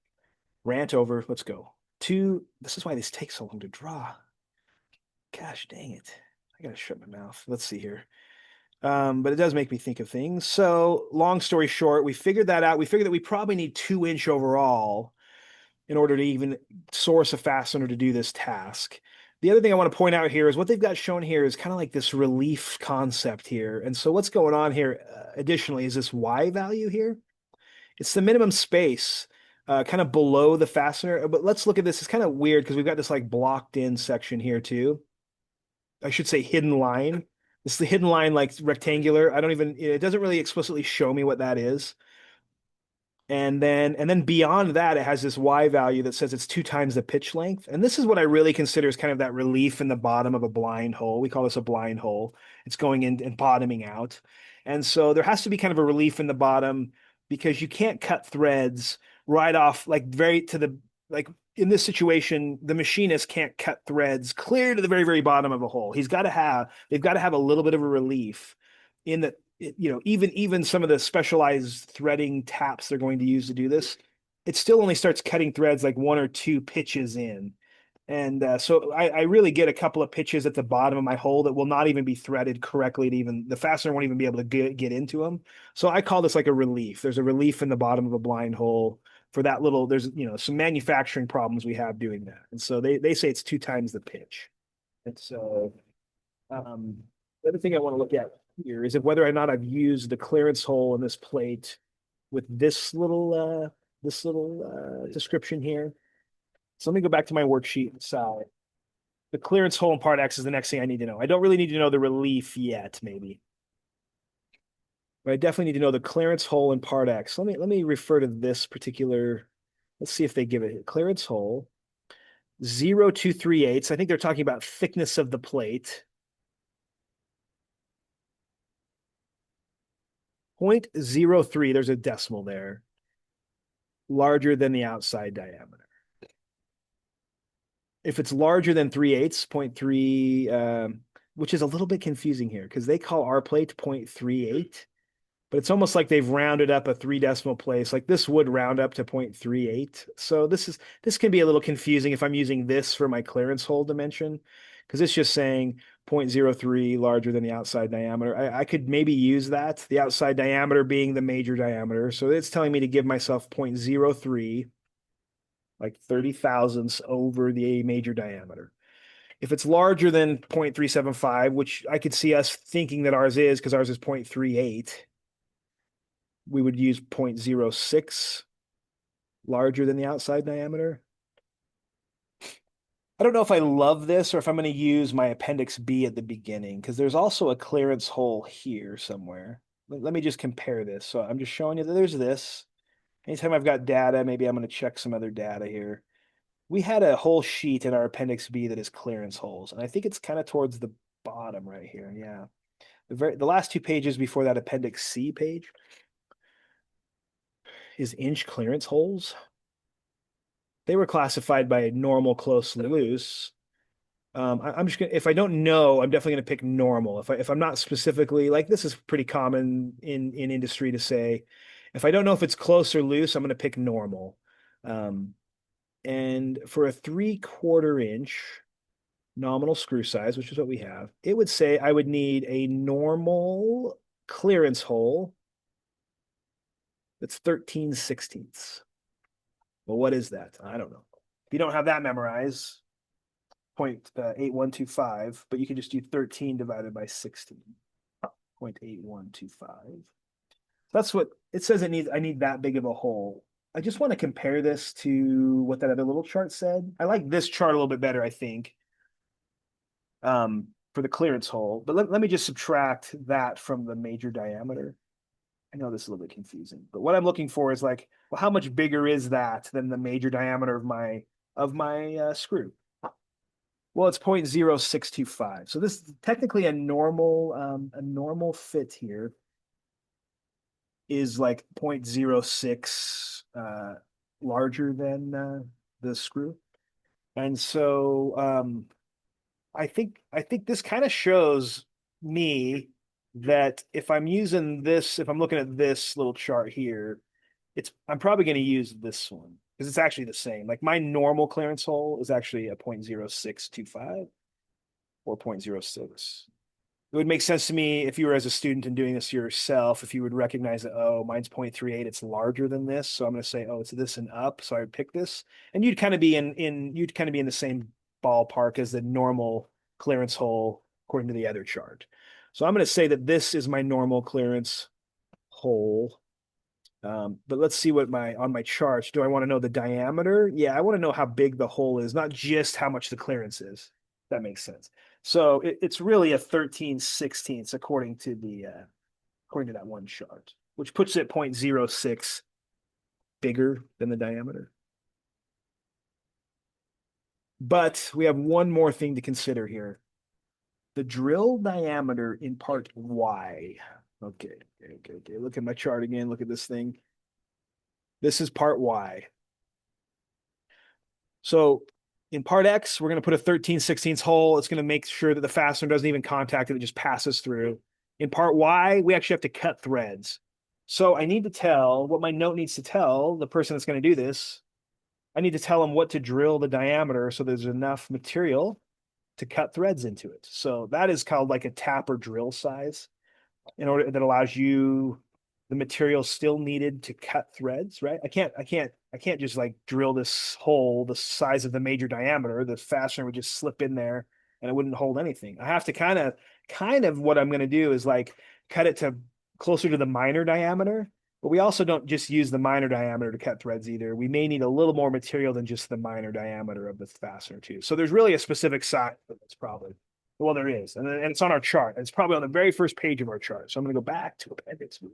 rant over. Let's go. This is why this takes so long to draw. Gosh dang it. I gotta shut my mouth. Let's see here. But it does make me think of things. So, long story short, we figured that out. We figured that we probably need 2 inch overall in order to even source a fastener to do this task. The other thing I want to point out here is what they've got shown here is kind of like this relief concept here. And so, what's going on here additionally is this Y value here. It's the minimum space kind of below the fastener. But let's look at this. It's kind of weird because we've got this like blocked in section here too. I should say hidden line. This is the hidden line, like rectangular. It doesn't really explicitly show me what that is. And then beyond that, it has this Y value that says it's 2 times the pitch length. And this is what I really consider is kind of that relief in the bottom of a blind hole. We call this a blind hole. It's going in and bottoming out. And so there has to be kind of a relief in the bottom because you can't cut threads right off, like very to the, like in this situation, the machinist can't cut threads clear to the very, very bottom of a hole. They've got to have a little bit of a relief in that, even some of the specialized threading taps they're going to use to do this, it still only starts cutting threads like 1 or 2 pitches in. And so I really get a couple of pitches at the bottom of my hole that will not even be threaded correctly to even, the fastener won't even be able to get into them. So I call this like a relief. There's a relief in the bottom of a blind hole for that little, there's, some manufacturing problems we have doing that. And so they say it's 2 times the pitch. And so the other thing I want to look at here is if whether or not I've used the clearance hole in this plate with this little description here. So let me go back to my worksheet inside. The clearance hole in part X is the next thing I need to know. I don't really need to know the relief yet, maybe. But I definitely need to know the clearance hole in part X. Let me refer to this particular, let's see if they give it clearance hole. 0.238. I think they're talking about thickness of the plate. 0.03, there's a decimal there, larger than the outside diameter. If it's larger than 3/8, 0.3, which is a little bit confusing here because they call our plate 0.38, but it's almost like they've rounded up a 3 decimal place. Like this would round up to 0.38. So this can be a little confusing if I'm using this for my clearance hole dimension because it's just saying 0.03 larger than the outside diameter. I could maybe use that, the outside diameter being the major diameter. So it's telling me to give myself 0.03, like 30 thousandths over the major diameter. If it's larger than 0.375, which I could see us thinking that ours is because ours is 0.38, we would use 0.06 larger than the outside diameter. I don't know if I love this or if I'm going to use my appendix B at the beginning because there's also a clearance hole here somewhere. Let me just compare this. So I'm just showing you that there's this. Anytime I've got data, maybe I'm going to check some other data here. We had a whole sheet in our appendix B that is clearance holes, and I think it's kind of towards the bottom right here. Yeah. The last two pages before that appendix C page is inch clearance holes. They were classified by normal, close, loose. I'm just gonna, if I don't know, I'm definitely gonna pick normal. If I'm not specifically, like, this is pretty common in industry to say, if I don't know if it's close or loose, I'm gonna pick normal. And for a 3/4 inch nominal screw size, which is what we have, it would say I would need a normal clearance hole that's 13/16. Well, what is that? I don't know. If you don't have that memorized, 0.8125, but you can just do 13 divided by 16, 0.8125. That's what it says it needs. I need that big of a hole. I just want to compare this to what that other little chart said. I like this chart a little bit better, I think, for the clearance hole. But let me just subtract that from the major diameter. I know this is a little bit confusing, but what I'm looking for is like, well, how much bigger is that than the major diameter of my screw? Well, it's 0.0625. So this is technically a normal fit here is like 0.06 larger than the screw. And so I think this kind of shows me that if I'm using this, if I'm looking at this little chart here, I'm probably going to use this one because it's actually the same. Like my normal clearance hole is actually a 0.0625 or 0.06. It would make sense to me if you were as a student and doing this yourself, if you would recognize that, oh, mine's 0.38, it's larger than this. So I'm going to say, oh, it's this and up. So I would pick this. And you'd kind of be you'd kind of be in the same ballpark as the normal clearance hole according to the other chart. So I'm going to say that this is my normal clearance hole. But let's see what on my charts. Do I want to know the diameter? Yeah, I want to know how big the hole is, not just how much the clearance is. That makes sense. So it's really a 13/16 according to that one chart, which puts it 0.06 bigger than the diameter. But we have one more thing to consider here. The drill diameter in part Y. Okay. Look at my chart again. Look at this thing. This is part Y. So in part X, we're going to put a 13/16 hole. It's going to make sure that the fastener doesn't even contact it. It just passes through. In part Y, we actually have to cut threads. So I need to tell what my note needs to tell the person that's going to do this. I need to tell them what to drill the diameter so there's enough material to cut threads into it. So that is called like a tap or drill size in order that allows you the material still needed to cut threads, right? I can't just like drill this hole the size of the major diameter. The fastener would just slip in there and it wouldn't hold anything. I have to kind of what I'm going to do is like cut it to closer to the minor diameter, but we also don't just use the minor diameter to cut threads either. We may need a little more material than just the minor diameter of the fastener too. So there's really a specific size for this probably. Well, there is, and it's on our chart. It's probably on the very first page of our chart. So I'm going to go back to appendix B.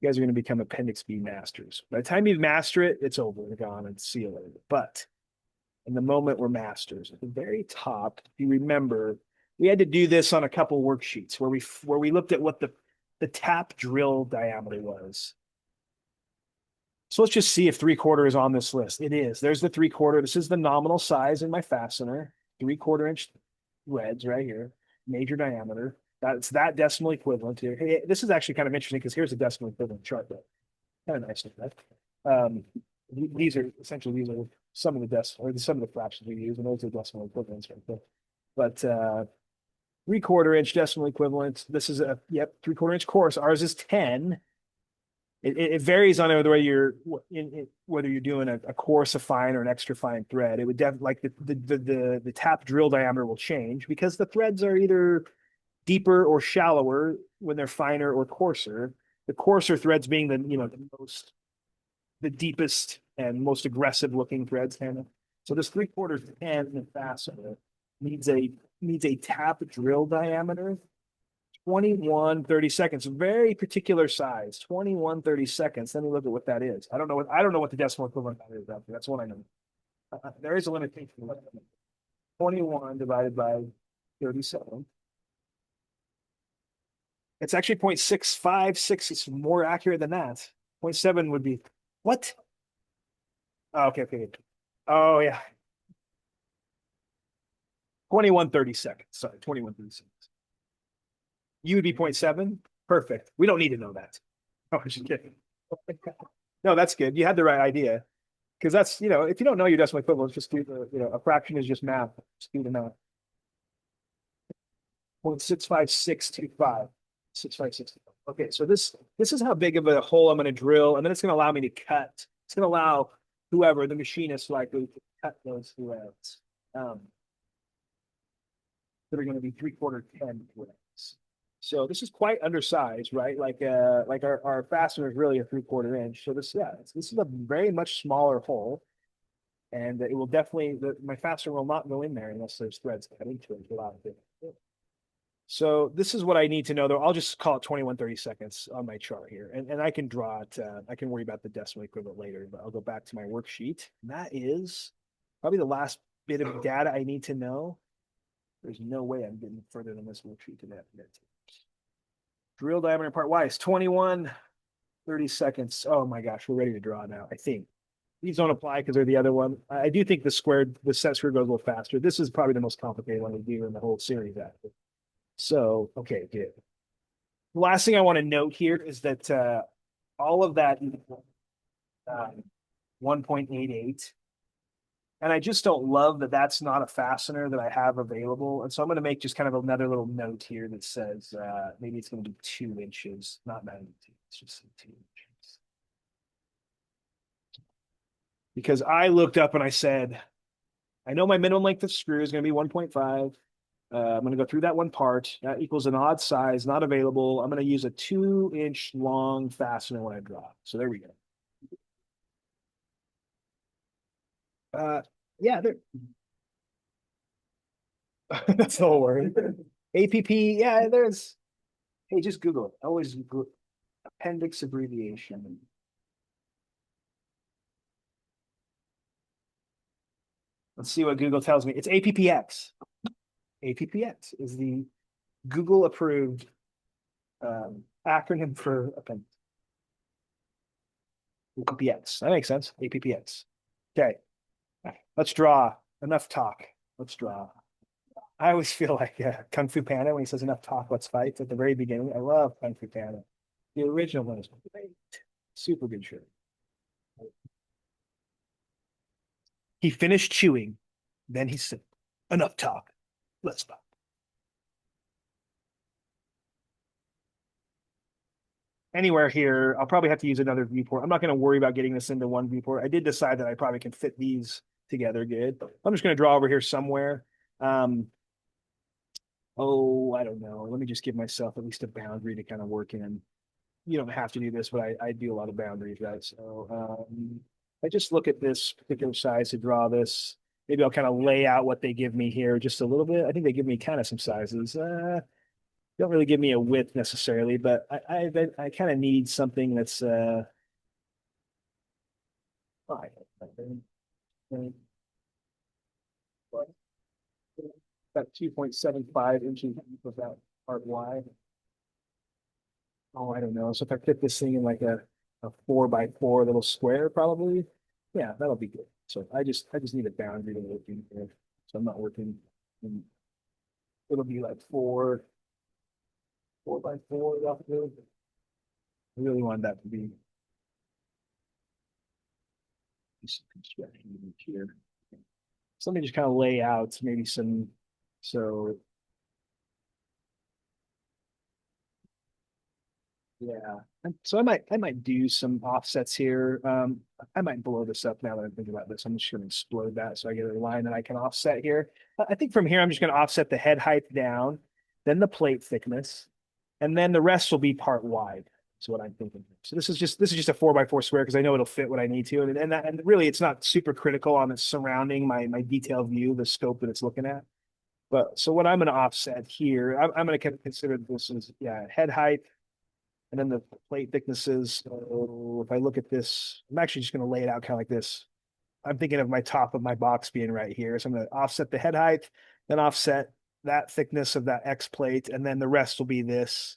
You guys are going to become appendix B masters. By the time you master it, it's over. You're gone and see you later. But in the moment, we're masters. At the very top, if you remember, we had to do this on a couple worksheets where we looked at what the tap drill diameter was. So let's just see if 3/4 is on this list. It is. There's the 3/4. This is the nominal size in my fastener. 3/4 inch threads right here. Major diameter. That's that decimal equivalent here. Hey, this is actually kind of interesting because here's a decimal equivalent chart. But kind of nice like that. These are some of the decimal or some of the fractions we use, and those are decimal equivalents right there. but 3/4 inch decimal equivalent. This is a, yep, 3/4 inch course. Ours is 10. It varies on whether whether you're doing a coarse, a fine, or an extra fine thread. It would definitely, like, the tap drill diameter will change because the threads are either deeper or shallower when they're finer or coarser. The coarser threads being the deepest and most aggressive looking threads, kind of. So this 3/4 10 fastener needs a tap drill diameter 21/32. Very particular size. 21/32. Let me look at what that is. I don't know what the decimal equivalent of that is out there. That's what I know. There is a limitation. 21 divided by 37. It's actually 0.656. It's more accurate than that. 0.7 would be what? Oh, okay, okay. Oh yeah. 21/32. Sorry, 21/32. You would be 0.7. Perfect. We don't need to know that. Oh, I'm just kidding. No, that's good. You had the right idea. Because that's, if you don't know your decimal equivalents, just do a fraction is just math. Just do the math. 0.65625. 65625. Okay, so this is how big of a hole I'm going to drill, and then it's going to allow me to cut. It's going to allow whoever, the machinist, likely to cut those threads. That are going to be 3/4 10 threads. So this is quite undersized, right? Like our fastener is really a 3/4 inch. So this is a very much smaller hole, and it will definitely my fastener will not go in there unless there's threads cut into it. So this is what I need to know, though. I'll just call it 21/32 on my chart here, and I can draw it. I can worry about the decimal equivalent later, but I'll go back to my worksheet. And that is probably the last bit of data I need to know. There's no way I'm getting further than this worksheet to that. Drill diameter part Y is 21/32. Oh my gosh, we're ready to draw now, I think. These don't apply because they're the other one. I do think the set square goes a little faster. This is probably the most complicated one we do in the whole series, actually. So, okay, good. The last thing I want to note here is that all of that 1.88. And I just don't love that that's not a fastener that I have available. And so I'm going to make just kind of another little note here that says maybe it's going to be 2 inches, not 92. It's just 2 inches. Because I looked up and I said, I know my minimum length of screw is going to be 1.5. I'm going to go through that one part. That equals an odd size, not available. I'm going to use a 2-inch long fastener when I draw. So there we go. Yeah, there. That's the whole word. APP, yeah, there's. Hey, just Google it. Always Google appendix abbreviation. Let's see what Google tells me. It's APPX. APPX is the Google approved acronym for appendix. APPX. That makes sense. APPX. Okay. Let's draw. Enough talk. Let's draw. I always feel like Kung Fu Panda when he says enough talk, let's fight at the very beginning. I love Kung Fu Panda. The original one is great. Super good shirt. He finished chewing. Then he said, enough talk. Let's fight. Anywhere here, I'll probably have to use another viewport. I'm not going to worry about getting this into one viewport. I did decide that I probably can fit these together good. I'm just going to draw over here somewhere. Oh, I don't know. Let me just give myself at least a boundary to kind of work in. You don't have to do this, but I do a lot of boundaries, right? So I just look at this particular size to draw this. Maybe I'll kind of lay out what they give me here just a little bit. I think they give me kind of some sizes. Don't really give me a width necessarily, but I kind of need something that's fine. About 2.75 inches of that part wide. Oh, I don't know. So if I fit this thing in like a 4x4 little square, probably, yeah, that'll be good. So I just need a boundary to work in here. So I'm not working in, it'll be like 4x4 roughly. I really want that to be some construction here. So let me just kind of lay out maybe some So yeah. And so I might do some offsets here. I might blow this up now that I'm thinking about this. I'm just going to explode that so I get a line that I can offset here. I think from here I'm just going to offset the head height down, then the plate thickness, and then the rest will be part wide. Is what I'm thinking. So this is just a 4x4 square because I know it'll fit what I need to, and really it's not super critical on its surrounding my detailed view, the scope that it's looking at. But so what I'm going to offset here, I'm going to consider this as yeah head height and then the plate thicknesses. So if I look at this, I'm actually just going to lay it out kind of like this. I'm thinking of my top of my box being right here. So I'm going to offset the head height, then offset that thickness of that X plate, and then the rest will be this.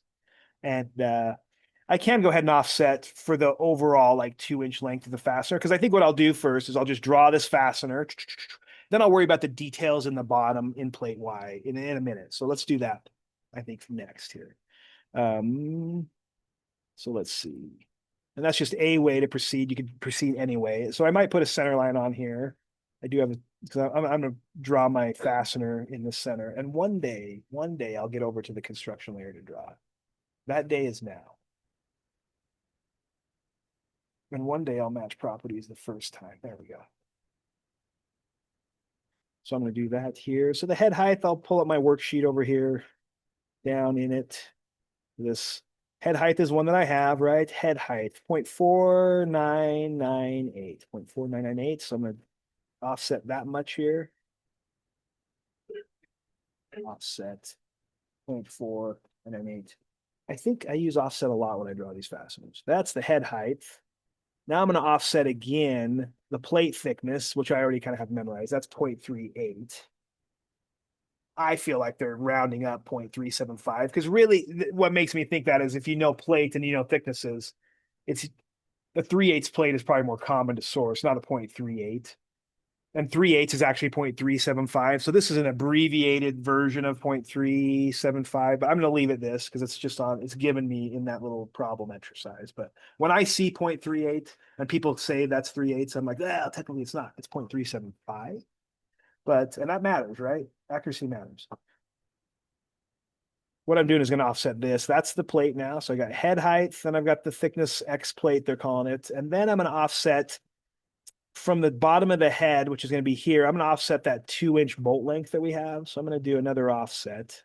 And I can go ahead and offset for the overall like 2 inch length of the fastener. Because I think what I'll do first is I'll just draw this fastener. Then I'll worry about the details in the bottom in plate Y in a minute. So let's do that, I think, next here. Um, so let's see. And that's just a way to proceed. You could proceed anyway. So I might put a center line on here. I do have, because I'm going to draw my fastener in the center. And one day I'll get over to the construction layer to draw. That day is now. And one day I'll match properties the first time. There we go. So I'm going to do that here. So the head height, I'll pull up my worksheet over here, down in it. This head height is one that I have, right? Head height, 0.4998, 0.4998. So I'm going to offset that much here. Offset 0.498. I think I use offset a lot when I draw these fasteners. That's the head height. Now I'm going to offset again the plate thickness, which I already kind of have memorized. That's 0.38. I feel like they're rounding up 0.375 because really what makes me think that is if you know plate and you know thicknesses, it's the 3/8 plate is probably more common to source, not a 0.38. And 3/8 is actually 0.375. So this is an abbreviated version of 0.375, but I'm going to leave it this because it's just on, it's given me in that little problem exercise. But when I see 0.38 and people say that's 3/8, I'm like, yeah, technically it's not. It's 0.375. But, and that matters, right? Accuracy matters. What I'm doing is going to offset this. That's the plate now. So I got head height, then I've got the thickness X plate, they're calling it. And then I'm going to offset from the bottom of the head, which is going to be here. I'm going to offset that 2 inch bolt length that we have. So I'm going to do another offset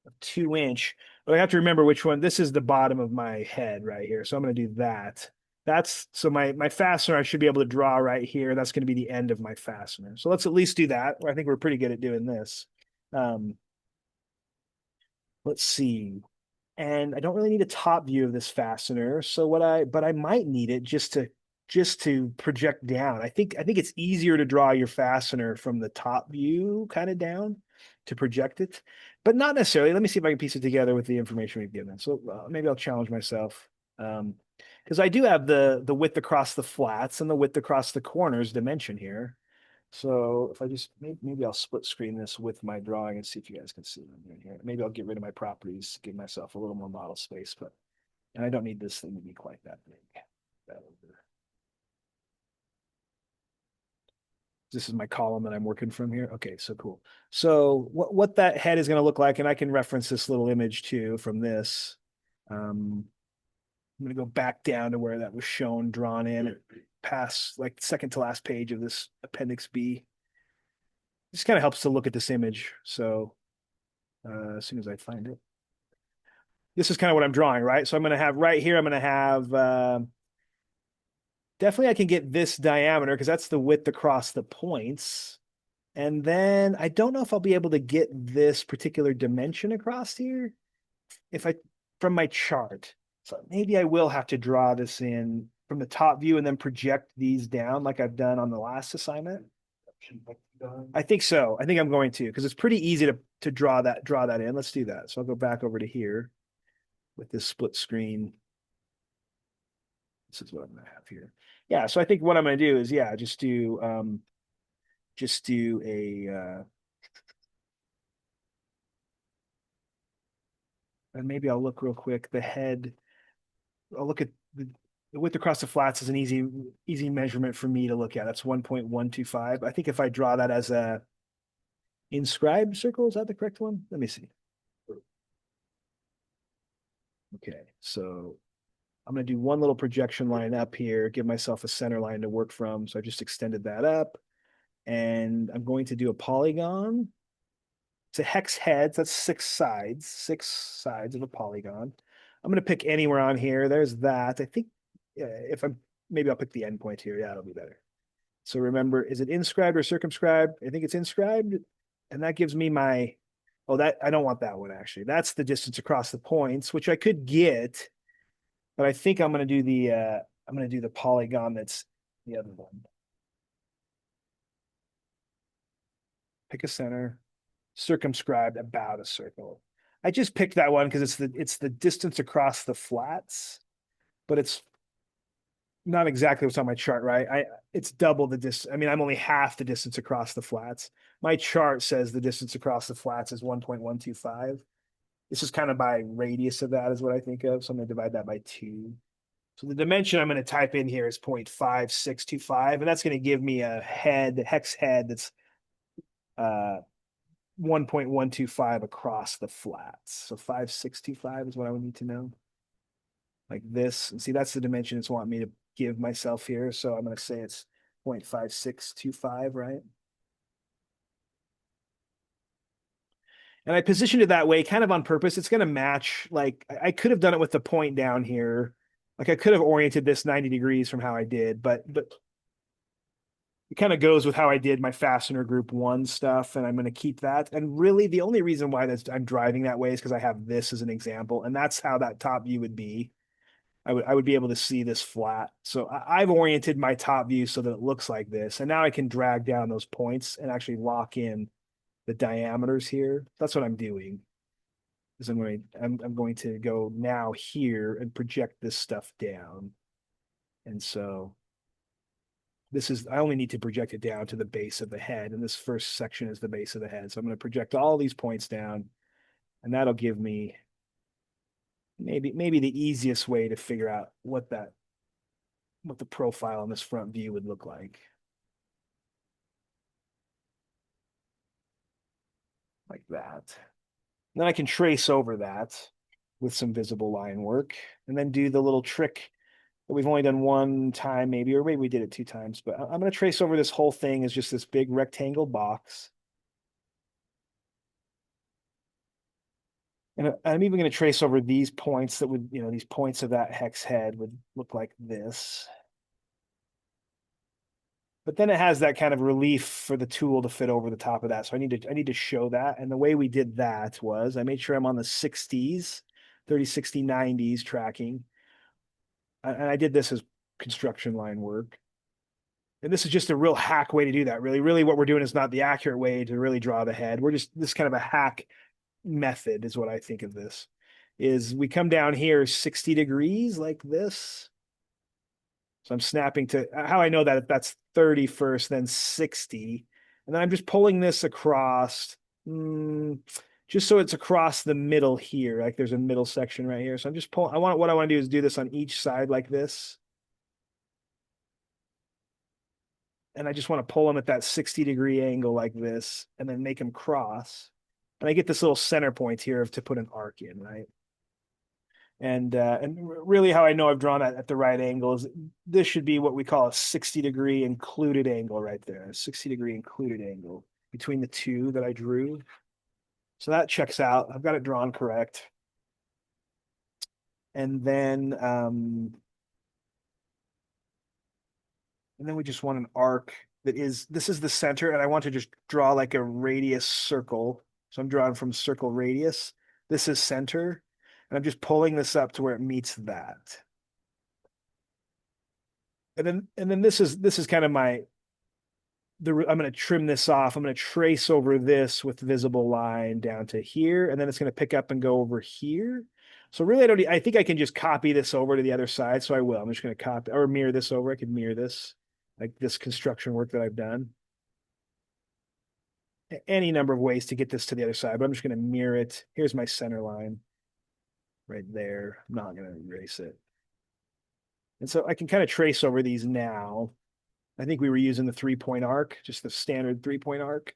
of 2 inch. But I have to remember which one. This is the bottom of my head right here. So I'm going to do that. That's so my fastener I should be able to draw right here. That's going to be the end of my fastener. So let's at least do that. I think we're pretty good at doing this. Um, let's see. And I don't really need a top view of this fastener. So but I might need it just to project down. I think it's easier to draw your fastener from the top view kind of down to project it, but not necessarily. Let me see if I can piece it together with the information we've given. So maybe I'll challenge myself. Because I do have the width across the flats and the width across the corners dimension here. So if I just maybe I'll split screen this with my drawing and see if you guys can see what I'm doing here. Maybe I'll get rid of my properties, give myself a little more model space, but and I don't need this thing to be quite that big. This is my column that I'm working from here. Okay, so cool. So what that head is going to look like, and I can reference this little image too from this. I'm going to go back down to where that was shown, drawn in, past like second to last page of this Appendix B. This kind of helps to look at this image. So as soon as I find it, this is kind of what I'm drawing, right? So I'm going to have right here, I'm going to have definitely I can get this diameter because that's the width across the points. And then I don't know if I'll be able to get this particular dimension across here if I from my chart. So maybe I will have to draw this in from the top view and then project these down like I've done on the last assignment. I think so. I think I'm going to because it's pretty easy to draw that in. Let's do that. So I'll go back over to here with this split screen. This is what I'm going to have here. Yeah, so I think what I'm going to do is yeah, just do a and maybe I'll look real quick. The head, I'll look at the width across the flats is an easy measurement for me to look at. That's 1.125. I think if I draw that as a inscribed circle. Is that the correct one? Let me see. Okay, so I'm going to do one little projection line up here, give myself a center line to work from. So I just extended that up, and I'm going to do a polygon. It's a hex head. So that's six sides of a polygon. I'm going to pick anywhere on here. There's that. I think if I'm, maybe I'll pick the endpoint here. Yeah, it'll be better. So remember, is it inscribed or circumscribed? I think it's inscribed. And that gives me my, oh, that I don't want that one actually. That's the distance across the points, which I could get, but I think I'm going to do the polygon that's the other one. Pick a center, circumscribed about a circle. I just picked that one because it's the distance across the flats, but it's not exactly what's on my chart, right? It's double the distance. I mean, I'm only half the distance across the flats. My chart says the distance across the flats is 1.125. This is kind of by radius of that is what I think of. So I'm going to divide that by 2. So the dimension I'm going to type in here is 0.5625, and that's going to give me a hex head that's 1.125 across the flats. So 5625 is what I would need to know. Like this. And see, that's the dimension it's wanting me to give myself here. So I'm going to say it's 0.5625, right? And I positioned it that way kind of on purpose. It's going to match, like I could have done it with the point down here. Like I could have oriented this 90 degrees from how I did, but it kind of goes with how I did my Fastener Group 1 stuff, and I'm going to keep that. And really, the only reason why I'm driving that way is because I have this as an example, and that's how that top view would be. I would be able to see this flat. So I've oriented my top view so that it looks like this, and now I can drag down those points and actually lock in the diameters here. That's what I'm doing. Is I'm going to go now here and project this stuff down, and so I only need to project it down to the base of the head. And this first section is the base of the head. So I'm going to project all these points down, and that'll give me maybe the easiest way to figure out what the profile on this front view would look like. Like that. And then I can trace over that with some visible line work and then do the little trick that we've only done one time, maybe, or maybe we did it 2 times, but I'm going to trace over this whole thing as just this big rectangle box. And I'm even going to trace over these points that would, these points of that hex head would look like this. But then it has that kind of relief for the tool to fit over the top of that. So I need to show that. And the way we did that was I made sure I'm on the 60s, 30, 60, 90s tracking. And I did this as construction line work. And this is just a real hack way to do that. Really what we're doing is not the accurate way to really draw the head. We're just this kind of a hack method is what I think of this. Is we come down here 60 degrees like this. So I'm snapping to how I know that that's 30 first, then 60. And then I'm just pulling this across, just so it's across the middle here. Like there's a middle section right here. So I'm just pulling, what I want to do is do this on each side like this. And I just want to pull them at that 60-degree angle like this, and then make them cross. And I get this little center point here to put an arc in, right? And really how I know I've drawn it at the right angle is this should be what we call a 60-degree included angle right there, a 60-degree included angle between the two that I drew. So that checks out. I've got it drawn correct. And then we just want an arc this is the center, and I want to just draw like a radius circle. So I'm drawing from circle radius. This is center. And I'm just pulling this up to where it meets that. And then this is kind of I'm going to trim this off. I'm going to trace over this with visible line down to here, and then it's going to pick up and go over here. So really, I think I can just copy this over to the other side. So I will. I'm just going to copy or mirror this over. I could mirror this, like this construction work that I've done. Any number of ways to get this to the other side, but I'm just going to mirror it. Here's my center line right there. I'm not going to erase it. And so I can kind of trace over these now. I think we were using the 3-point arc, just the standard 3-point arc.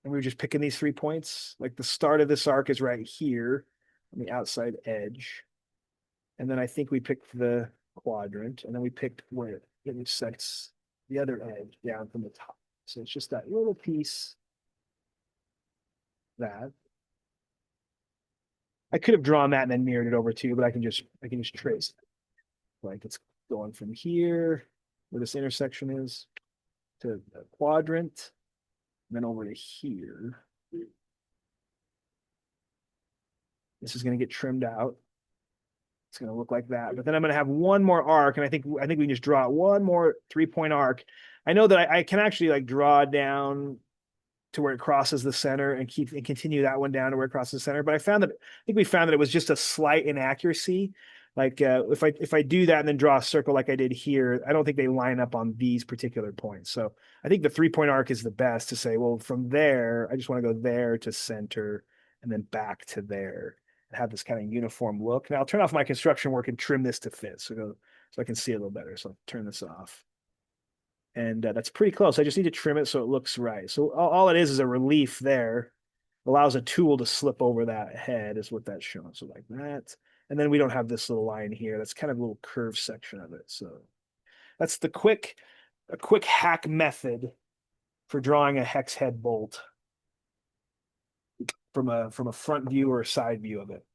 and we were just picking these 3 points. Like the start of this arc is right here on the outside edge. And then I think we picked the quadrant, and then we picked where it intersects the other edge down from the top. So it's just that little piece that I could have drawn that and then mirrored it over too, but I can just trace it. Like it's going from here where this intersection is to the quadrant, and then over to here. This is going to get trimmed out. It's going to look like that. But then I'm going to have one more arc, and I think we can just draw one more 3-point arc. I know that I can actually like draw down to where it crosses the center and continue that one down to where it crosses the center. But I think we found that it was just a slight inaccuracy. Like if I do that and then draw a circle like I did here, I don't think they line up on these particular points. So I think the 3-point arc is the best to say, well, from there, I just want to go there to center and then back to there and have this kind of uniform look. Now I'll turn off my construction work and trim this to fit so I can see it a little better. So I'll turn this off. And that's pretty close. I just need to trim it so it looks right. So all it is a relief there. Allows a tool to slip over that head is what that's showing. So like that. And then we don't have this little line here. That's kind of a little curved section of it. So that's a quick hack method for drawing a hex head bolt from a front view or a side view of it.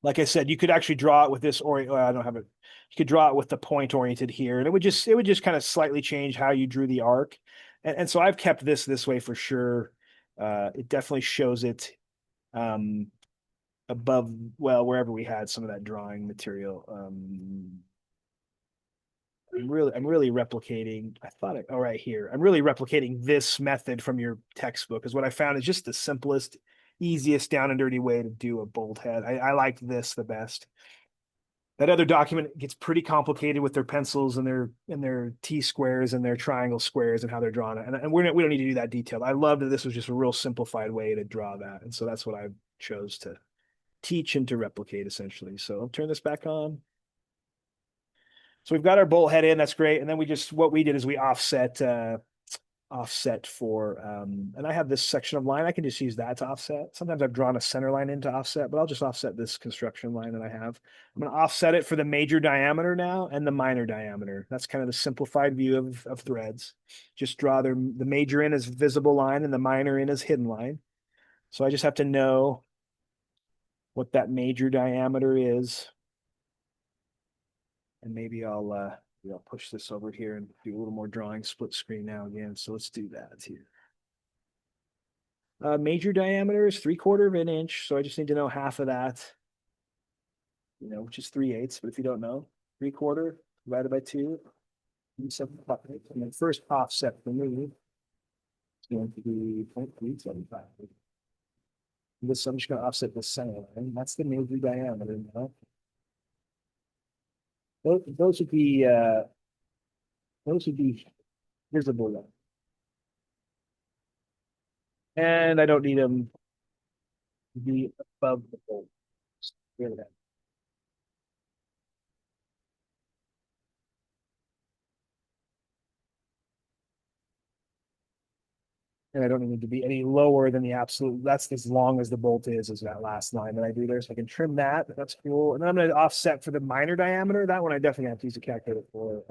Like I said, you could actually draw it with this, or I don't have it. You could draw it with the point oriented here, and it would just kind of slightly change how you drew the arc. And so I've kept this way for sure. It definitely shows it above, well, wherever we had some of that drawing material. I'm really replicating. Right here. I'm really replicating this method from your textbook, because what I found is just the simplest, easiest down and dirty way to do a bolt head. I liked this the best. That other document gets pretty complicated with their pencils and their T squares and their triangle squares and how they're drawn. And we don't need to do that detail. I love that this was just a real simplified way to draw that. And so that's what I chose to teach and to replicate essentially. So I'll turn this back on. So we've got our bolt head in, that's great. And then what we did is we offset for, and I have this section of line. I can just use that to offset. Sometimes I've drawn a center line into offset, but I'll just offset this construction line that I have. I'm going to offset it for the major diameter now and the minor diameter. That's kind of the simplified view of threads. Just draw the major in as visible line and the minor in as hidden line. So I just have to know what that major diameter is. And maybe I'll push this over here and do a little more drawing split screen now again. So let's do that here. Major diameter is 3/4 of an inch. So I just need to know half of that, which is 3/8. But if you don't know, 3/4 divided by 2, 7.5. And then first offset for me is going to be 0.375. I'm just going to offset the center line. That's the major diameter now. Those would be visible. And I don't need them to be above the fold. And I don't need to be any lower than the absolute. That's as long as the bolt is that last line that I do there. So I can trim that. That's cool. And then I'm going to offset for the minor diameter. That one I definitely have to use a calculator for.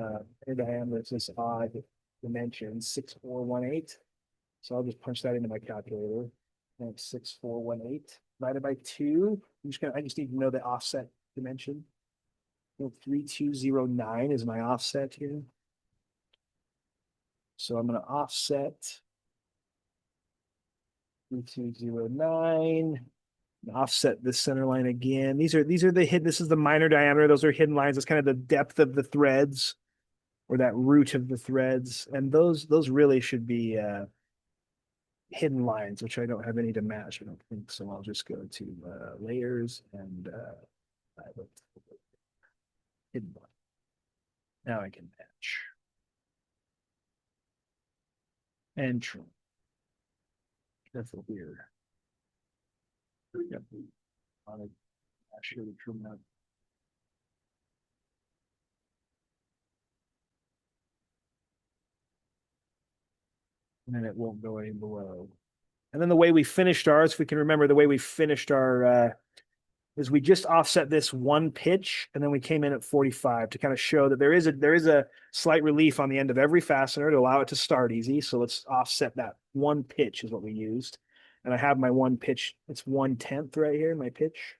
Minor diameter is this odd dimension, 6,418. So I'll just punch that into my calculator. And it's 6,418 divided by 2. I just need to know the offset dimension. 3209 is my offset here. So I'm going to offset 3209. Offset this center line again. These are the hidden. This is the minor diameter. Those are hidden lines. That's kind of the depth of the threads, or that root of the threads. And those really should be hidden lines, which I don't have any to match. I don't think so. I'll just go to layers and hidden line. Now I can match and trim. That's weird. Yep. I should have trimmed that. and then it won't go any below. And then the way we finished ours, if we can remember the way we finished our is we just offset this one pitch and then we came in at 45 to kind of show that there is a slight relief on the end of every fastener to allow it to start easy. So let's offset that one pitch is what we used. And I have my one pitch, it's 1/10 right here, my pitch.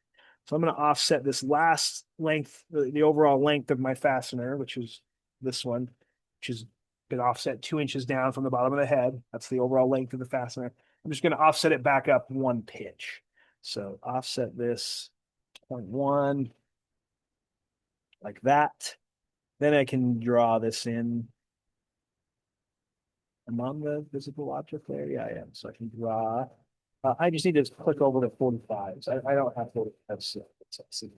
So I'm going to offset this last length, the overall length of my fastener, which is this one, which has been offset 2 inches down from the bottom of the head. That's the overall length of the fastener. I'm just going to offset it back up one pitch. So offset this 0.1 like that. Then I can draw this in. I'm on the visible object there. Yeah, I am. So I can draw. I just need to click over the 45s. I don't have 45s. So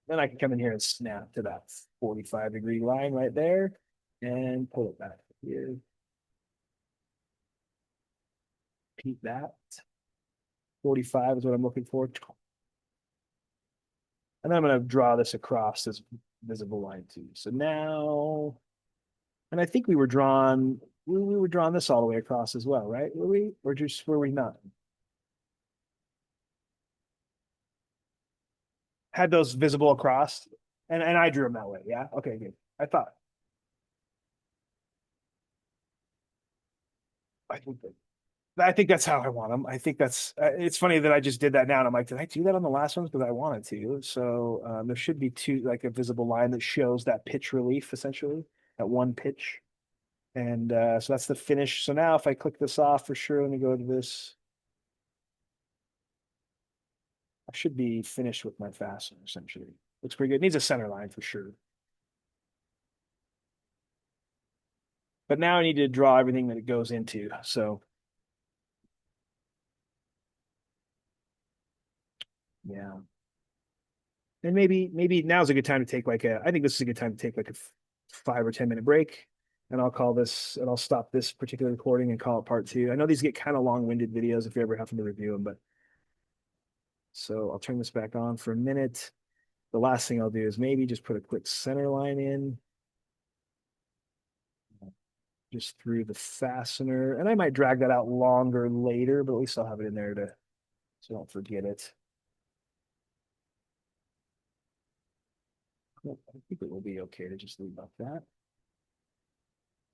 then I can come in here and snap to that 45-degree line right there and pull it back here. Repeat that. 45 is what I'm looking for. And then I'm going to draw this across this visible line too. So now, and I think we were drawn, we were drawing this all the way across as well, right? Were we? Or just were we not? Had those visible across, and I drew them that way. Yeah. Okay. Good. I thought. I think that, I think that's how I want them. I think that's. It's funny that I just did that now, and I'm like, did I do that on the last ones? Because I wanted to. So there should be two, like a visible line that shows that pitch relief, essentially, that one pitch. And so that's the finish. So now if I click this off for sure, let me go to this. I should be finished with my fastener, essentially. Looks pretty good. It needs a center line for sure. But now I need to draw everything that it goes into. So yeah. And maybe now's a good time to take like a, I think this is a good time to take like a 5 or 10 minute break. And I'll call this, and I'll stop this particular recording and call it part two. I know these get kind of long-winded videos if you ever happen to review them, but so I'll turn this back on for a minute. The last thing I'll do is maybe just put a quick center line in just through the fastener. And I might drag that out longer later, but at least I'll have it in there to so I don't forget it. I think it will be okay to just leave like that.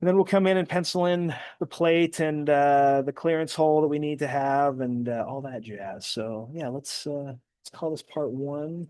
And then we'll come in and pencil in the plate and the clearance hole that we need to have and all that jazz. So yeah, let's call this part one.